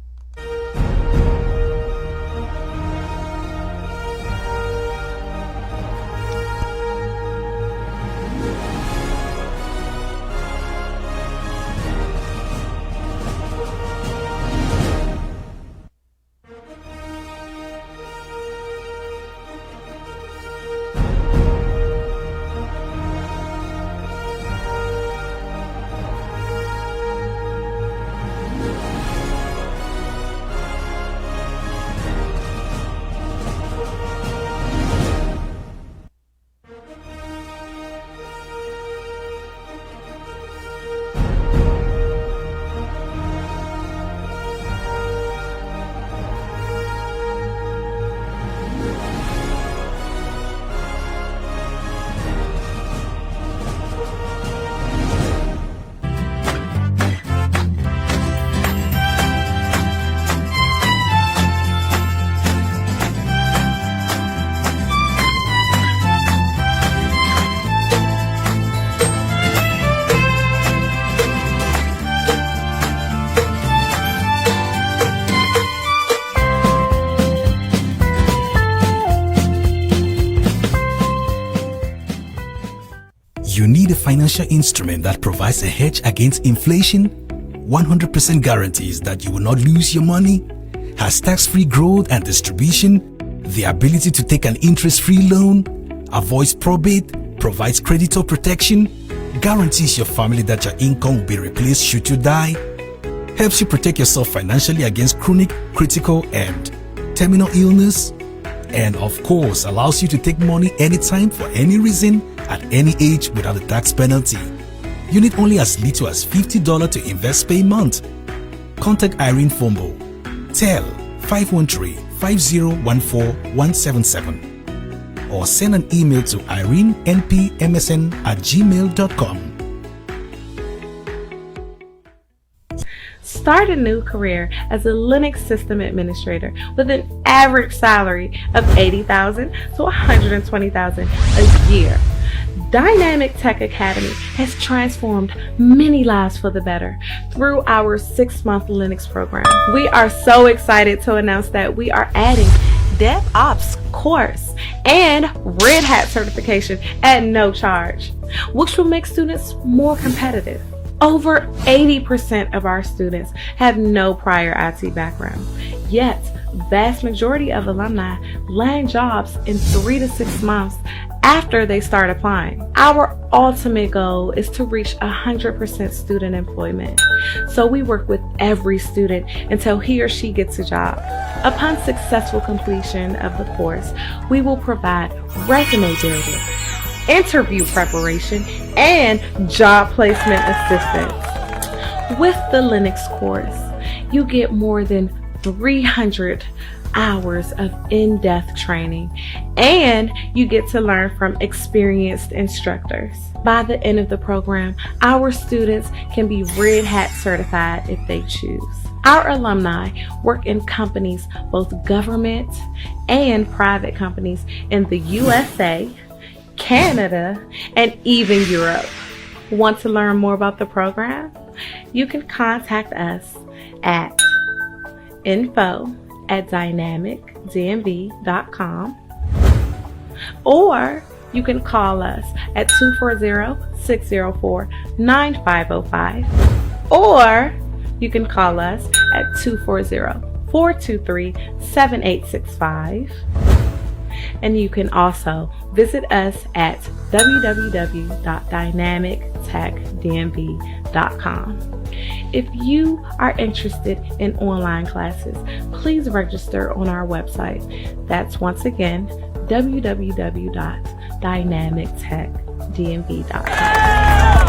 You need a financial instrument that provides a hedge against inflation, 100% guarantees that you will not lose your money, has tax-free growth and distribution, the ability to take an interest-free loan, avoids probate, provides creditor protection, guarantees your family that your income will be replaced should you die, helps you protect yourself financially against chronic, critical, and terminal illness, and of course allows you to take money anytime for any reason at any age without a tax penalty. You need only as little as $50 to invest per month. Contact Irene Fombo. Tell 513-5014-177 or send an email to irenenpmsn@gmail.com. Start a new career as a Linux system administrator with an average salary of $80,000 to $120,000 a year. Dynamic Tech Academy has transformed many lives for the better through our 6-month Linux program. We are so excited to announce that we are adding DevOps course and Red Hat certification at no charge, which will make students more competitive. Over 80% of our students have no prior IT background, yet vast majority of alumni land jobs in 3 to 6 months after they start applying. Our ultimate goal is to reach 100% student employment, so we work with every student until he or she gets a job. Upon successful completion of the course, we will provide resume building, interview preparation, and job placement assistance. With the Linux course, you get more than 300 hours of in-depth training, and you get to learn from experienced instructors. By the end of the program, our students can be Red Hat certified if they choose. Our alumni work in companies, both government and private companies in the USA, Canada, and even Europe. Want to learn more about the program? You can contact us at info@dynamicdmv.com, or you can call us at 240-604-9505, or you can call us at 240-423-7865. And you can also visit us at www.dynamictechdmv.com. If you are interested in online classes, please register on our website. That's once again www.dynamictechdmv.com.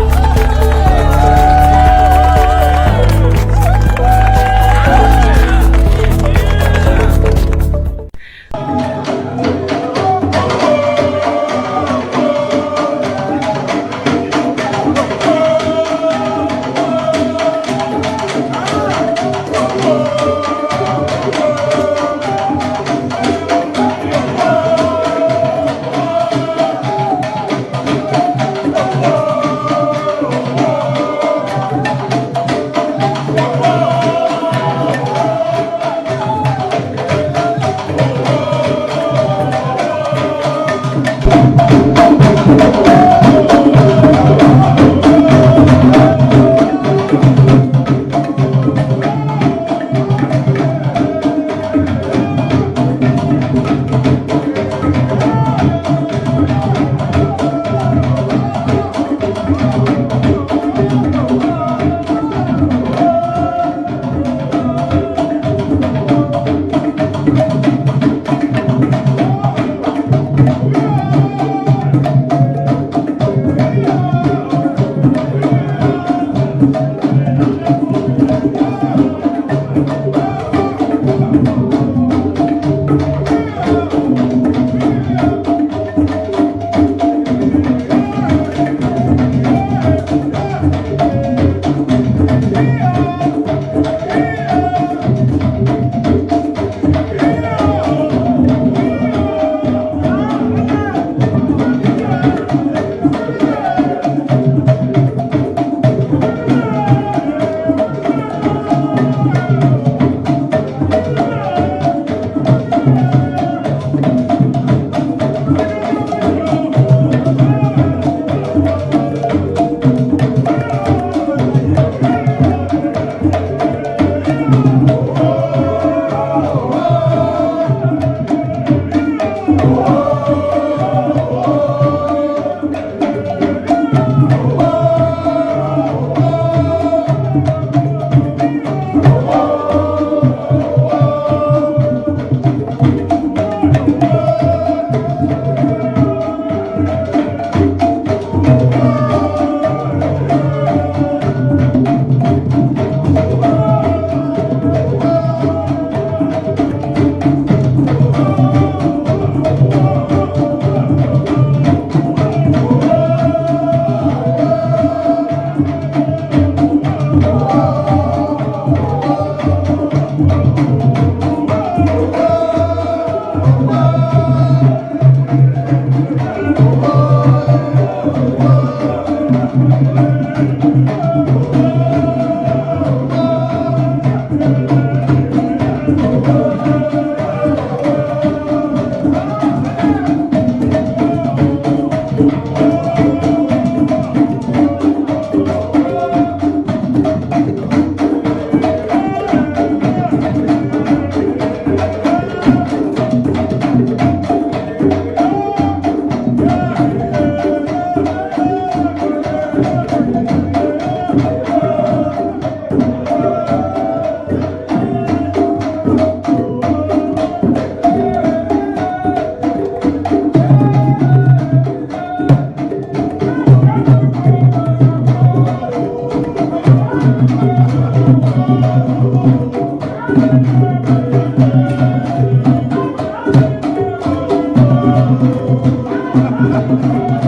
Thank you.